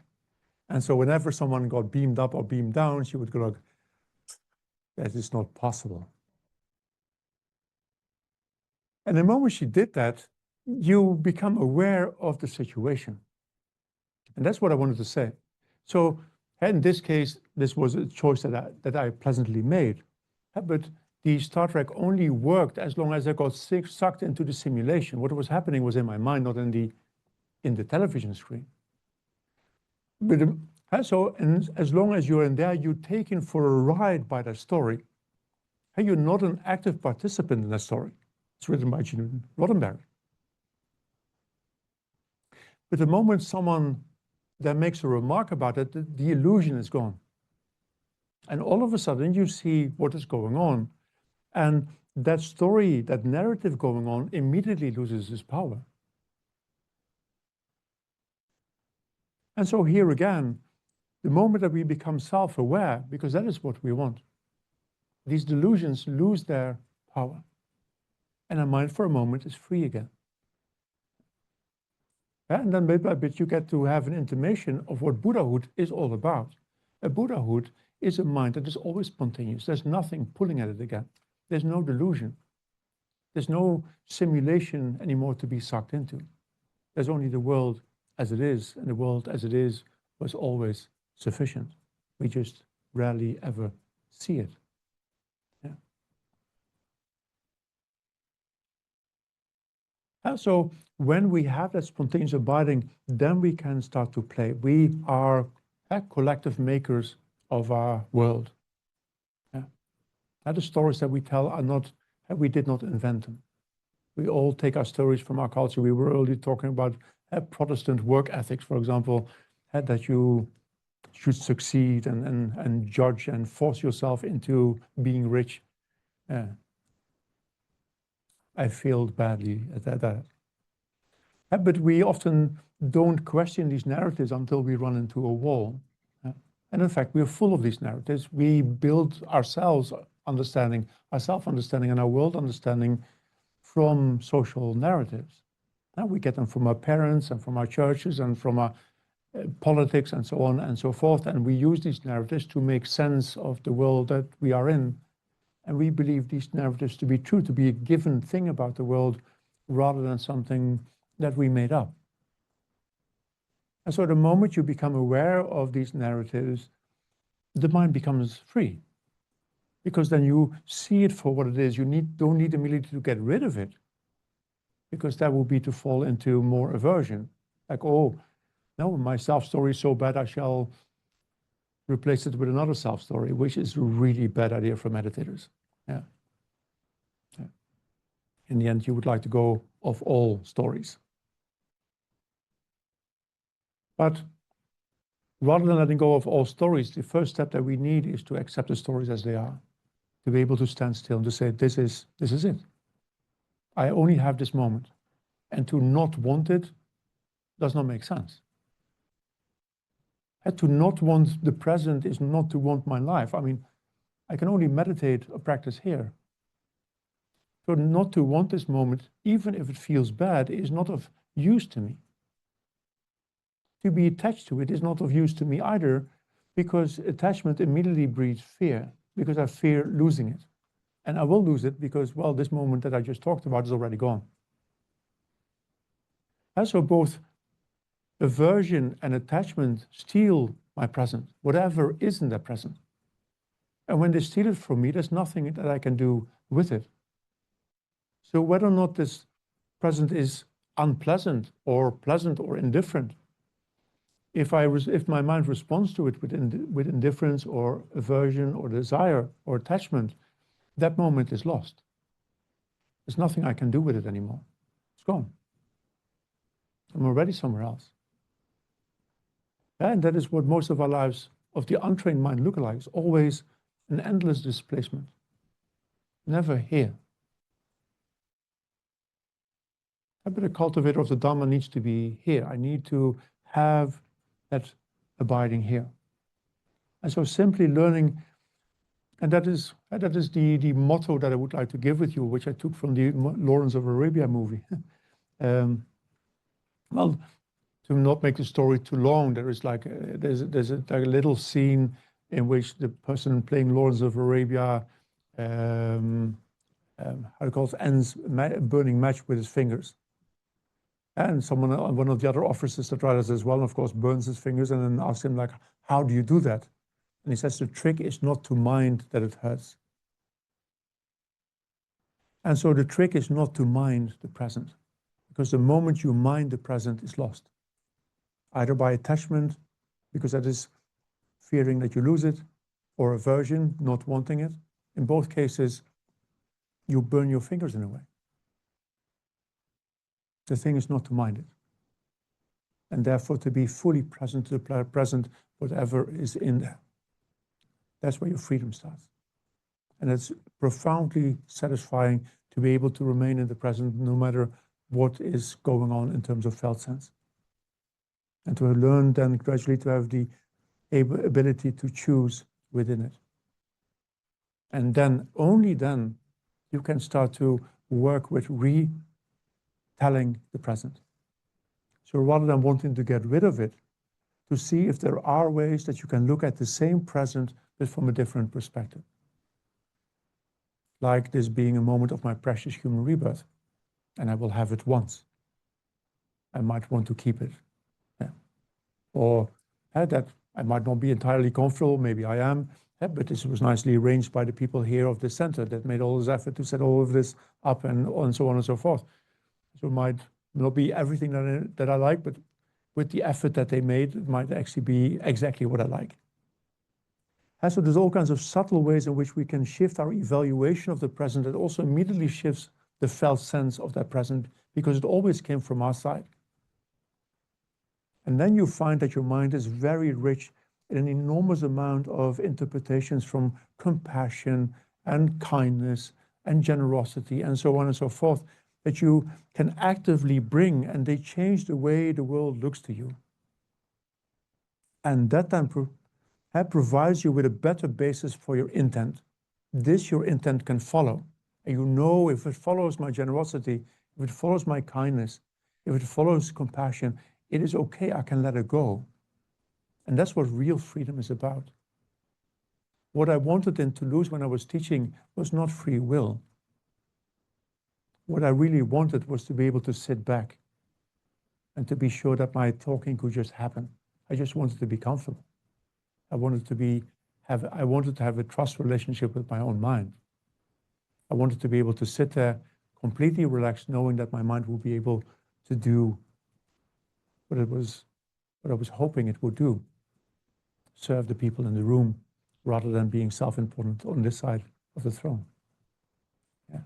and so whenever someone got beamed up or beamed down, she would go like, "That is not possible." And the moment she did that, you become aware of the situation. And that's what I wanted to say. So in this case, this was a choice that I pleasantly made. But the Star Trek only worked as long as I got sucked into the simulation. What was happening was in my mind, not in the television screen. But and as long as you're in there, you're taken for a ride by that story. And you're not an active participant in that story. It's written by Gene Roddenberry. But the moment someone that makes a remark about it, the illusion is gone. And all of a sudden you see what is going on. And that story, that narrative going on immediately loses its power. And so here again, the moment that we become self-aware, because that is what we want, these delusions lose their power. And our mind for a moment is free again. And then bit by bit you get to have an intimation of what Buddhahood is all about. A Buddhahood is a mind that is always spontaneous. There's nothing pulling at it again. There's no delusion. There's no simulation anymore to be sucked into. There's only the world as it is, and the world as it is was always sufficient. We just rarely ever see it. Yeah. And so when we have that spontaneous abiding, then we can start to play. We are collective makers of our world. Yeah. And the stories that we tell are not, we did not invent them. We all take our stories from our culture. We were earlier talking about Protestant work ethics, for example, that you should succeed and judge and force yourself into being rich. I failed badly at that. But we often don't question these narratives until we run into a wall. And in fact, we're full of these narratives. We build ourselves understanding, our self-understanding and our world understanding from social narratives. And we get them from our parents and from our churches and from our politics and so on and so forth. And we use these narratives to make sense of the world that we are in. And we believe these narratives to be true, to be a given thing about the world rather than something that we made up. And so the moment you become aware of these narratives, the mind becomes free. Because then you see it for what it is. You don't need immediately to get rid of it. Because that would be to fall into more aversion. Like, oh, no, my self-story is so bad, I shall replace it with another self-story, which is a really bad idea for meditators. Yeah. In the end, you would like to go of all stories. But rather than letting go of all stories, the first step that we need is to accept the stories as they are. To be able to stand still and to say, this is it. I only have this moment. And to not want it does not make sense. And to not want the present is not to want my life. I mean, I can only meditate or practice here. So not to want this moment, even if it feels bad, is not of use to me. To be attached to it is not of use to me either, because attachment immediately breeds fear, because I fear losing it. And I will lose it because, well, this moment that I just talked about is already gone. And so both aversion and attachment steal my present, whatever is in that present. And when they steal it from me, there's nothing that I can do with it. So whether or not this present is unpleasant or pleasant or indifferent, if my mind responds to it with indifference or aversion or desire or attachment, that moment is lost. There's nothing I can do with it anymore. It's gone. I'm already somewhere else. And that is what most of our lives of the untrained mind look like. It's always an endless displacement. Never here. But a cultivator of the Dhamma needs to be here. I need to have that abiding here. And so simply learning, and that is the motto that I would like to give with you, which I took from the Lawrence of Arabia movie. Well, to not make the story too long, there is like there's a little scene in which the person playing Lawrence of Arabia, how do you call it, ends a burning match with his fingers. And one of the other officers that writes as well, of course, burns his fingers and then asks him, like, how do you do that? And he says, the trick is not to mind that it hurts. And so the trick is not to mind the present, because the moment you mind the present is lost. Either by attachment, because that is fearing that you lose it, or aversion, not wanting it. In both cases, you burn your fingers in a way. The thing is not to mind it. And therefore to be fully present to the present, whatever is in there. That's where your freedom starts. And it's profoundly satisfying to be able to remain in the present no matter what is going on in terms of felt sense. And to learn then gradually to have the ability to choose within it. And then, only then, you can start to work with retelling the present. So rather than wanting to get rid of it, to see if there are ways that you can look at the same present but from a different perspective. Like this being a moment of my precious human rebirth, and I will have it once. I might want to keep it. Yeah. Or that I might not be entirely comfortable, maybe I am, but this was nicely arranged by the people here of the center that made all this effort to set all of this up and so on and so forth. So it might not be everything that I like, but with the effort that they made, it might actually be exactly what I like. And so there's all kinds of subtle ways in which we can shift our evaluation of the present that also immediately shifts the felt sense of that present, because it always came from our side. And then you find that your mind is very rich in an enormous amount of interpretations from compassion and kindness and generosity and so on and so forth, that you can actively bring, and they change the way the world looks to you. And that then provides you with a better basis for your intent. This your intent can follow. And you know, if it follows my generosity, if it follows my kindness, if it follows compassion, it is okay, I can let it go. And that's what real freedom is about. What I wanted in Toulouse when I was teaching was not free will. What I really wanted was to be able to sit back and to be sure that my talking could just happen. I just wanted to be comfortable. I wanted to have a trust relationship with my own mind. I wanted to be able to sit there completely relaxed, knowing that my mind would be able to do what I was hoping it would do. Serve the people in the room rather than being self-important on this side of the throne. Yeah.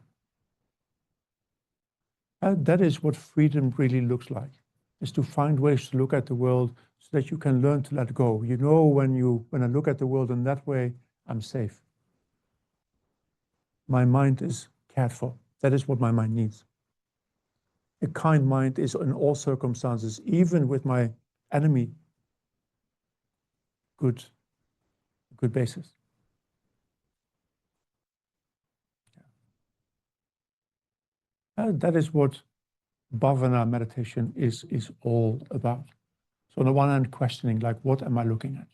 And that is what freedom really looks like, is to find ways to look at the world so that you can learn to let go. You know, when I look at the world in that way, I'm safe. My mind is cared for. That is what my mind needs. A kind mind is in all circumstances, even with my enemy, good basis. That is what bhāvanā meditation is all about. So on the one hand, questioning, like, what am I looking at?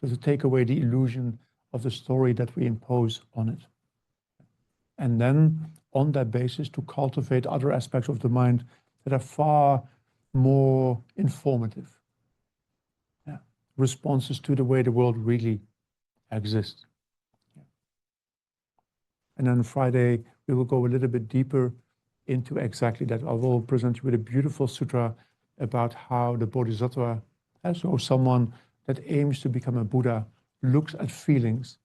So to take away the illusion of the story that we impose on it. And then on that basis to cultivate other aspects of the mind that are far more informative. Yeah. Responses to the way the world really exists. Yeah. And then Friday, we will go a little bit deeper into exactly that. I will present you with a beautiful sutra about how the Bodhisattva, so someone that aims to become a Buddha, looks at feelings,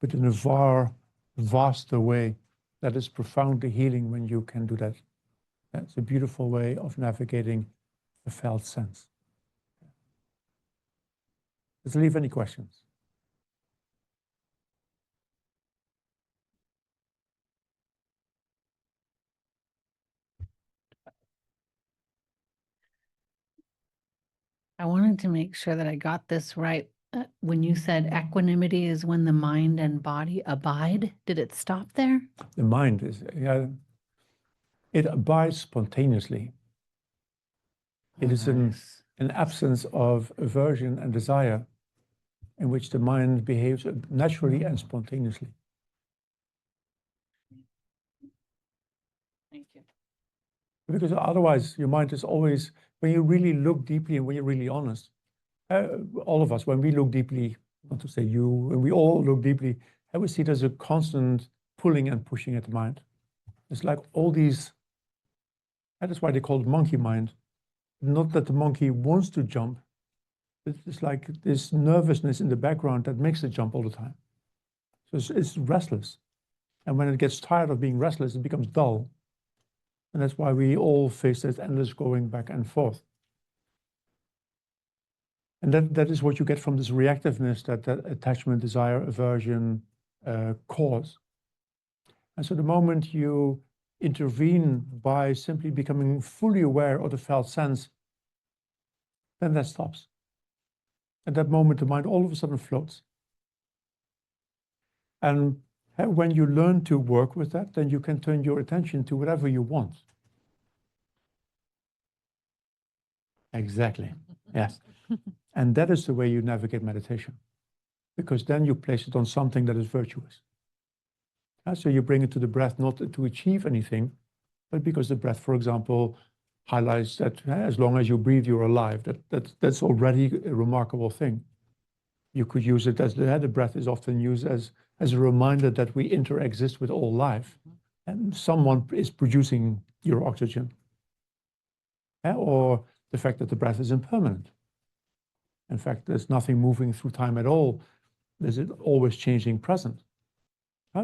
but in a far vaster way that is profoundly healing when you can do that. That's a beautiful way of navigating the felt sense. Let's leave any questions. I wanted to make sure that I got this right. When you said equanimity is when the mind and body abide, did it stop there? The mind is, yeah, it abides spontaneously. It is an absence of aversion and desire in which the mind behaves naturally and spontaneously. Thank you. Because otherwise, your mind is always, when you really look deeply and when you're really honest, all of us, when we look deeply, not to say you, when we all look deeply, we see there's a constant pulling and pushing at the mind. It's like all these, that is why they call it monkey mind. Not that the monkey wants to jump, it's like this nervousness in the background that makes it jump all the time. So it's restless. And when it gets tired of being restless, it becomes dull. And that's why we all face this endless going back and forth. And that is what you get from this reactiveness that attachment, desire, aversion cause. And so the moment you intervene by simply becoming fully aware of the felt sense, then that stops. At that moment, the mind all of a sudden floats. And when you learn to work with that, then you can turn your attention to whatever you want. Exactly. Yes. And that is the way you navigate meditation, because then you place it on something that is virtuous. So you bring it to the breath, not to achieve anything, but because the breath, for example, highlights that as long as you breathe, you're alive. That's already a remarkable thing. You could use it as the breath is often used as a reminder that we interexist with all life, and someone is producing your oxygen. Or the fact that the breath is impermanent. In fact, there's nothing moving through time at all. There's an always changing present.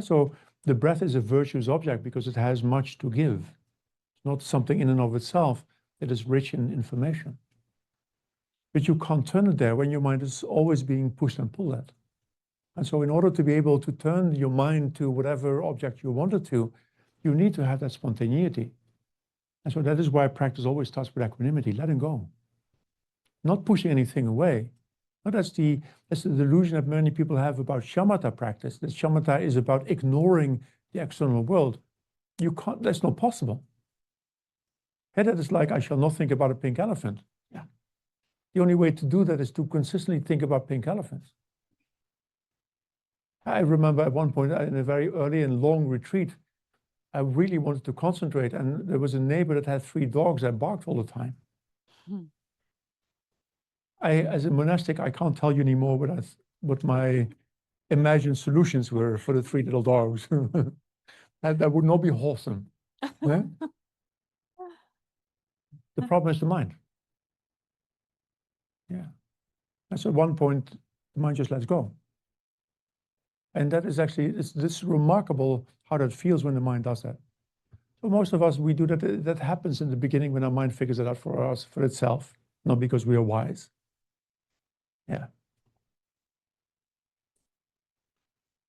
So the breath is a virtuous object because it has much to give. It's not something in and of itself that is rich in information. But you can't turn it there when your mind is always being pushed and pulled at. And so in order to be able to turn your mind to whatever object you wanted to, you need to have that spontaneity. And so that is why practice always starts with equanimity, letting go. Not pushing anything away. But that's the delusion that many people have about shamatha practice, that shamatha is about ignoring the external world. You can't, that's not possible. That is like, I shall not think about a pink elephant. Yeah. The only way to do that is to consistently think about pink elephants. I remember at one point in a very early and long retreat, I really wanted to concentrate, and there was a neighbor that had 3 dogs that barked all the time. As a monastic, I can't tell you anymore what my imagined solutions were for the 3 little dogs. That would not be wholesome. Yeah? The problem is the mind. Yeah. And so at one point, the mind just lets go. And that is actually, it's remarkable how that feels when the mind does that. So most of us, we do that. That happens in the beginning when our mind figures it out for us, for itself, not because we are wise. Yeah.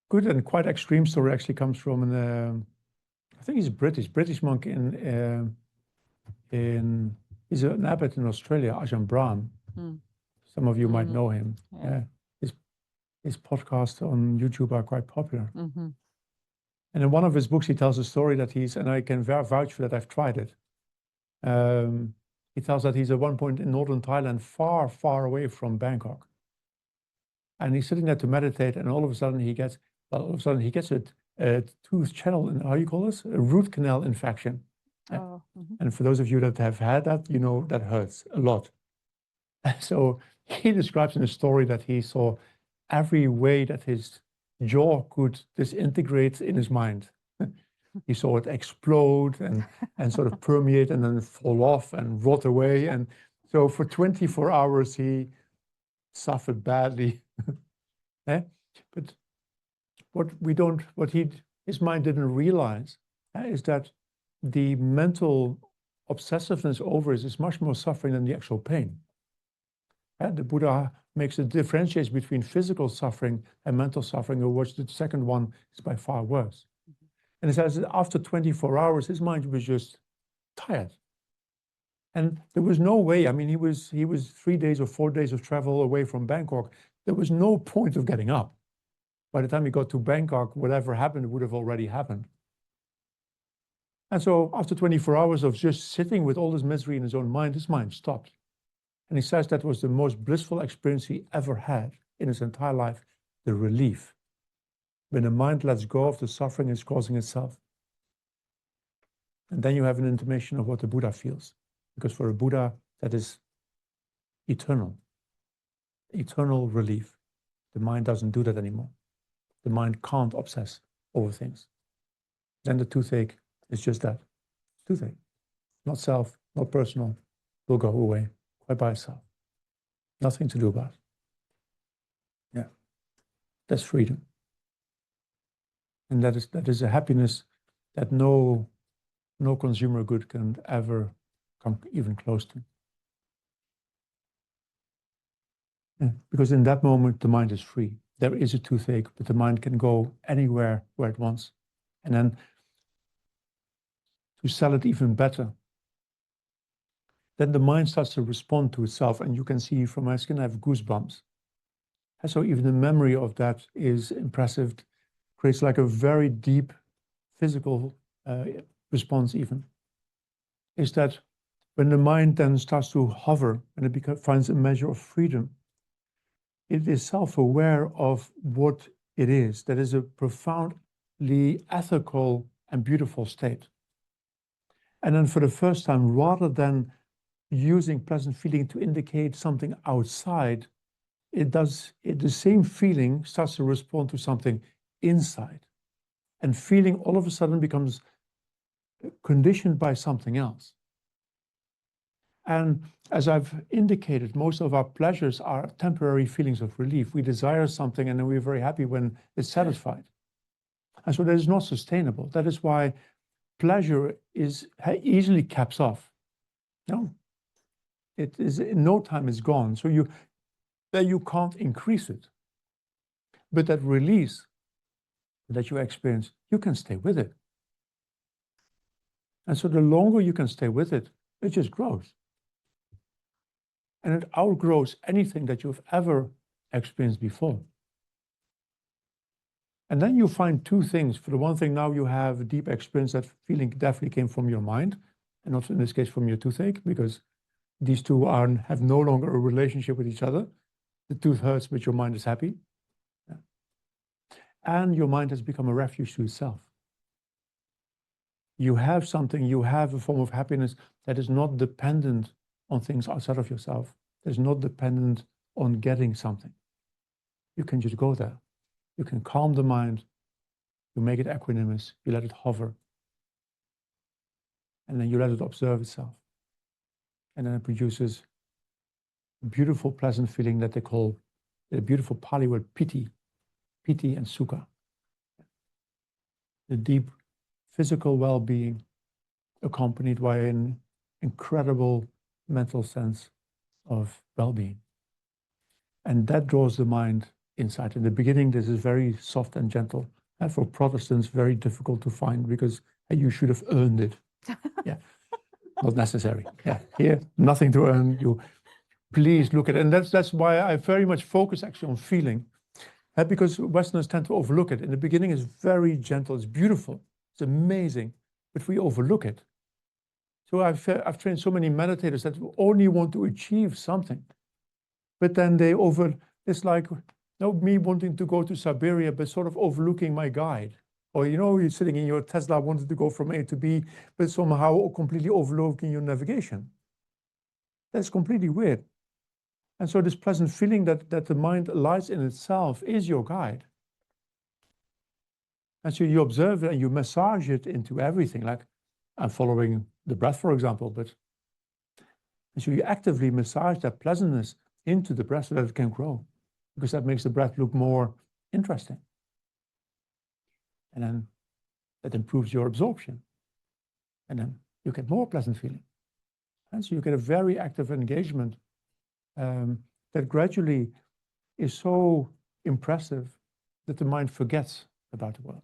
Good and quite extreme story actually comes from I think he's a British monk he's an abbot in Australia, Ajahn Brahm. Some of you might know him. Yeah. His podcasts on YouTube are quite popular. And in one of his books, he tells a story that and I can vouch for that, I've tried it. He tells that he's at one point in northern Thailand, far, far away from Bangkok. And he's sitting there to meditate, and all of a sudden he gets a tooth channel, how you call this? A root canal infection. Oh, And for those of you that have had that, you know that hurts a lot. So he describes in a story that he saw every way that his jaw could disintegrate in his mind. He saw it explode and sort of permeate and then fall off and rot away. And so for 24 hours, he suffered badly. But his mind didn't realize is that the mental obsessiveness over it is much more suffering than the actual pain. The Buddha differentiates between physical suffering and mental suffering, of which the second one is by far worse. And it says that after 24 hours, his mind was just tired. And there was no way, I mean, he was 3 days or 4 days of travel away from Bangkok. There was no point of getting up. By the time he got to Bangkok, whatever happened would have already happened. And so after 24 hours of just sitting with all this misery in his own mind, his mind stopped. And he says that was the most blissful experience he ever had in his entire life, the relief. When the mind lets go of the suffering it's causing itself. And then you have an intimation of what the Buddha feels. Because for a Buddha, that is eternal. Eternal relief. The mind doesn't do that anymore. The mind can't obsess over things. Then the toothache is just that. Toothache. Not self, not personal. Will go away quite by itself. Nothing to do about it. Yeah. That's freedom. And that is a happiness that no consumer good can ever come even close to. Yeah, because in that moment, the mind is free. There is a toothache, but the mind can go anywhere where it wants. And then to sell it even better, then the mind starts to respond to itself. And you can see from my skin, I have goosebumps. And so even the memory of that is impressive, creates like a very deep physical response even. Is that when the mind then starts to hover and it finds a measure of freedom, it is self-aware of what it is. That is a profoundly ethical and beautiful state. And then for the first time, rather than using pleasant feeling to indicate something outside, the same feeling starts to respond to something inside. And feeling all of a sudden becomes conditioned by something else. And as I've indicated, most of our pleasures are temporary feelings of relief. We desire something and then we're very happy when it's satisfied. And so that is not sustainable. That is why pleasure is easily caps off. No, it is in no time is gone. So you can't increase it. But that release that you experience, you can stay with it. And so the longer you can stay with it, it just grows. And it outgrows anything that you've ever experienced before. And then you find two things. For the one thing, now you have a deep experience. That feeling definitely came from your mind, and not in this case from your toothache, because these two have no longer a relationship with each other. The tooth hurts, but your mind is happy. Yeah. And your mind has become a refuge to itself. You have something, you have a form of happiness that is not dependent on things outside of yourself. It's not dependent on getting something. You can just go there. You can calm the mind. You make it equanimous. You let it hover. And then you let it observe itself. And then it produces a beautiful, pleasant feeling that they call the beautiful Pali word piti. Piti and sukha. The deep physical well-being accompanied by an incredible mental sense of well-being. And that draws the mind inside. In the beginning, this is very soft and gentle. And for Protestants, very difficult to find because you should have earned it. Yeah, not necessary. Yeah, here, nothing to earn. You please look at it. And that's why I very much focus actually on feeling. Because Westerners tend to overlook it. In the beginning, it's very gentle, it's beautiful, it's amazing, but we overlook it. So I've trained so many meditators that only want to achieve something, but then it's like, me wanting to go to Siberia, but sort of overlooking my guide. Or, you're sitting in your Tesla, wanted to go from A to B, but somehow completely overlooking your navigation. That's completely weird. And so this pleasant feeling that the mind lies in itself is your guide. And so you observe it and you massage it into everything, like I'm following the breath, for example, and so you actively massage that pleasantness into the breath so that it can grow, because that makes the breath look more interesting. And then that improves your absorption. And then you get more pleasant feeling. And so you get a very active engagement that gradually is so impressive that the mind forgets about the world.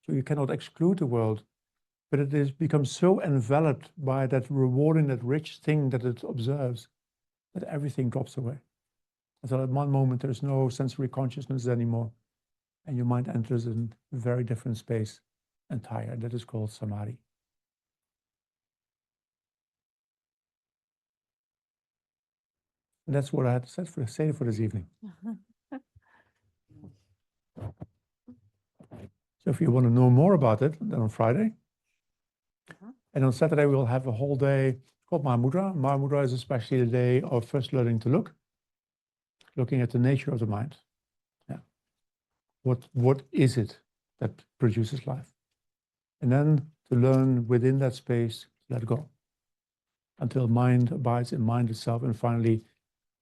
So you cannot exclude the world, but it becomes so enveloped by that rewarding, that rich thing that it observes, that everything drops away. And so at one moment, there's no sensory consciousness anymore, and your mind enters in a very different space entirely. That is called samadhi. And that's what I had to say for this evening. So if you want to know more about it, then on Friday. And on Saturday, we'll have a whole day called Mahamudra. Mahamudra is especially the day of first learning to look, looking at the nature of the mind. Yeah. What is it that produces life? And then to learn within that space, let go, until mind abides in mind itself, and finally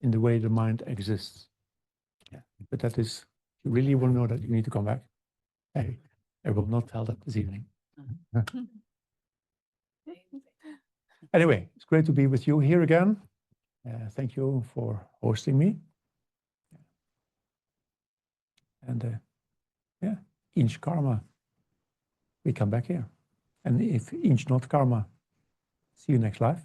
in the way the mind exists. Yeah. But that is, if you really want to know that, you need to come back. Hey, I will not tell that this evening. Anyway, it's great to be with you here again. Thank you for hosting me. And yeah, inch karma, we come back here. And if inch not karma, see you next life.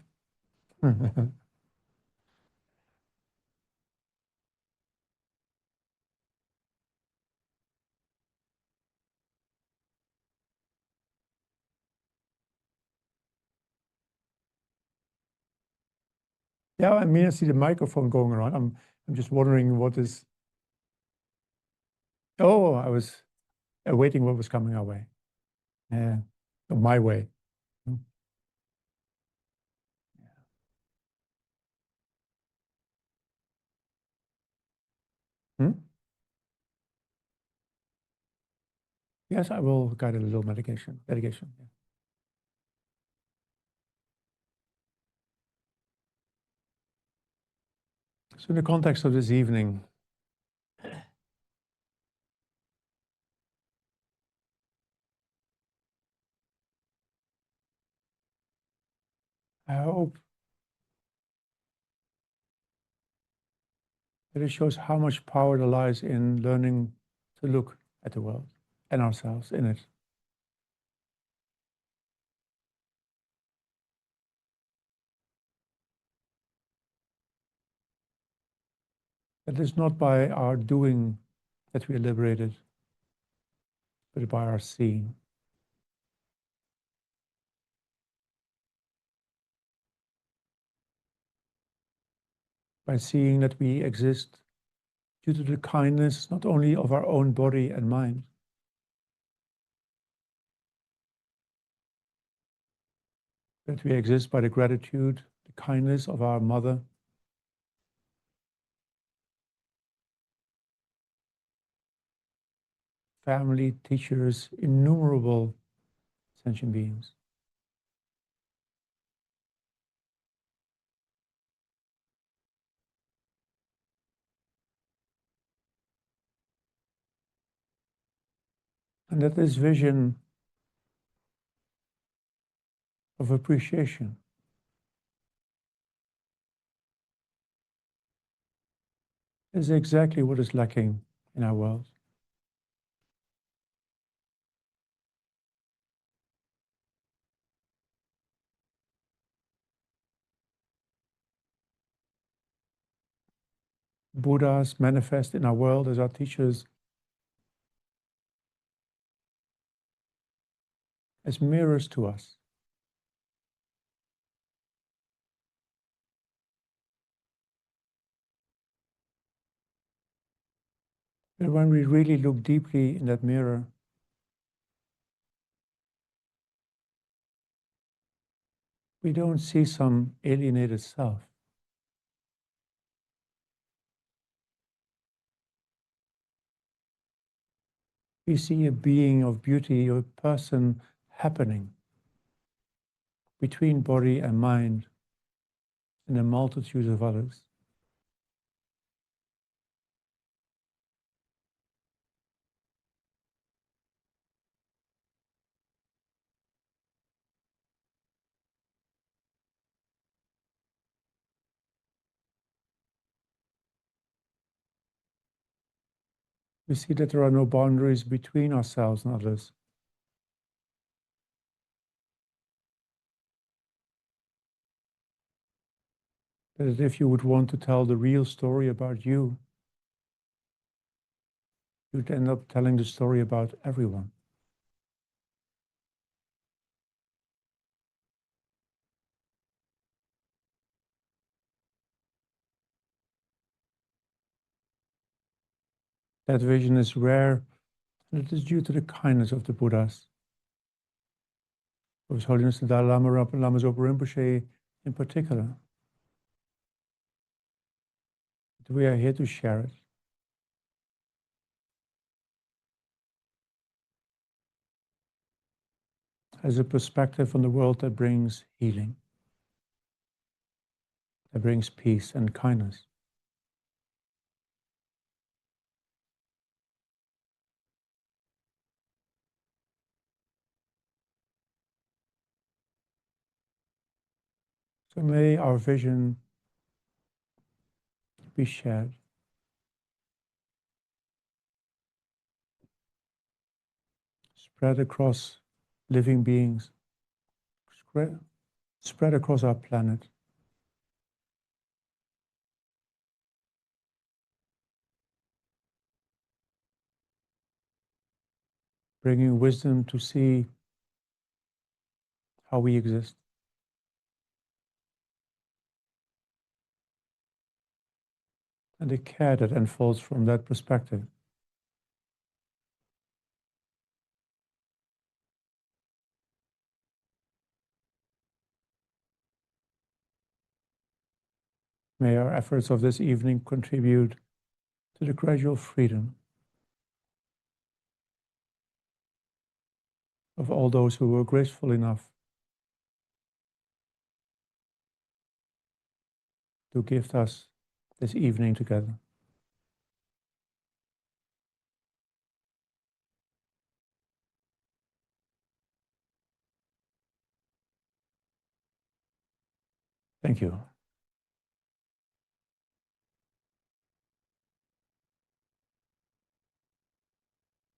Yeah, I mean, I see the microphone going around. I'm just wondering what is. Oh, I was awaiting what was coming our way. Yeah, my way. Hmm? Yes, I will guide a little meditation. Yeah. So in the context of this evening, I hope that it shows how much power there lies in learning to look at the world and ourselves in it. That is not by our doing that we are liberated, but by our seeing. By seeing that we exist due to the kindness not only of our own body and mind, but we exist by the gratitude, the kindness of our mother, family, teachers, innumerable sentient beings. And that this vision of appreciation is exactly what is lacking in our world. Buddhas manifest in our world as our teachers, as mirrors to us. And when we really look deeply in that mirror, we don't see some alienated self. We see a being of beauty, a person happening between body and mind and a multitude of others. We see that there are no boundaries between ourselves and others. That if you would want to tell the real story about you, you'd end up telling the story about everyone. That vision is rare, and it is due to the kindness of the Buddhas. Of His Holiness the Dalai Lama, Lama Zopa Rinpoche in particular. We are here to share it. As a perspective on the world that brings healing, that brings peace and kindness. So may our vision be shared. Spread across living beings, spread across our planet. Bringing wisdom to see how we exist. And the care that unfolds from that perspective. May our efforts of this evening contribute to the gradual freedom of all those who were graceful enough to gift us this evening together. Thank you.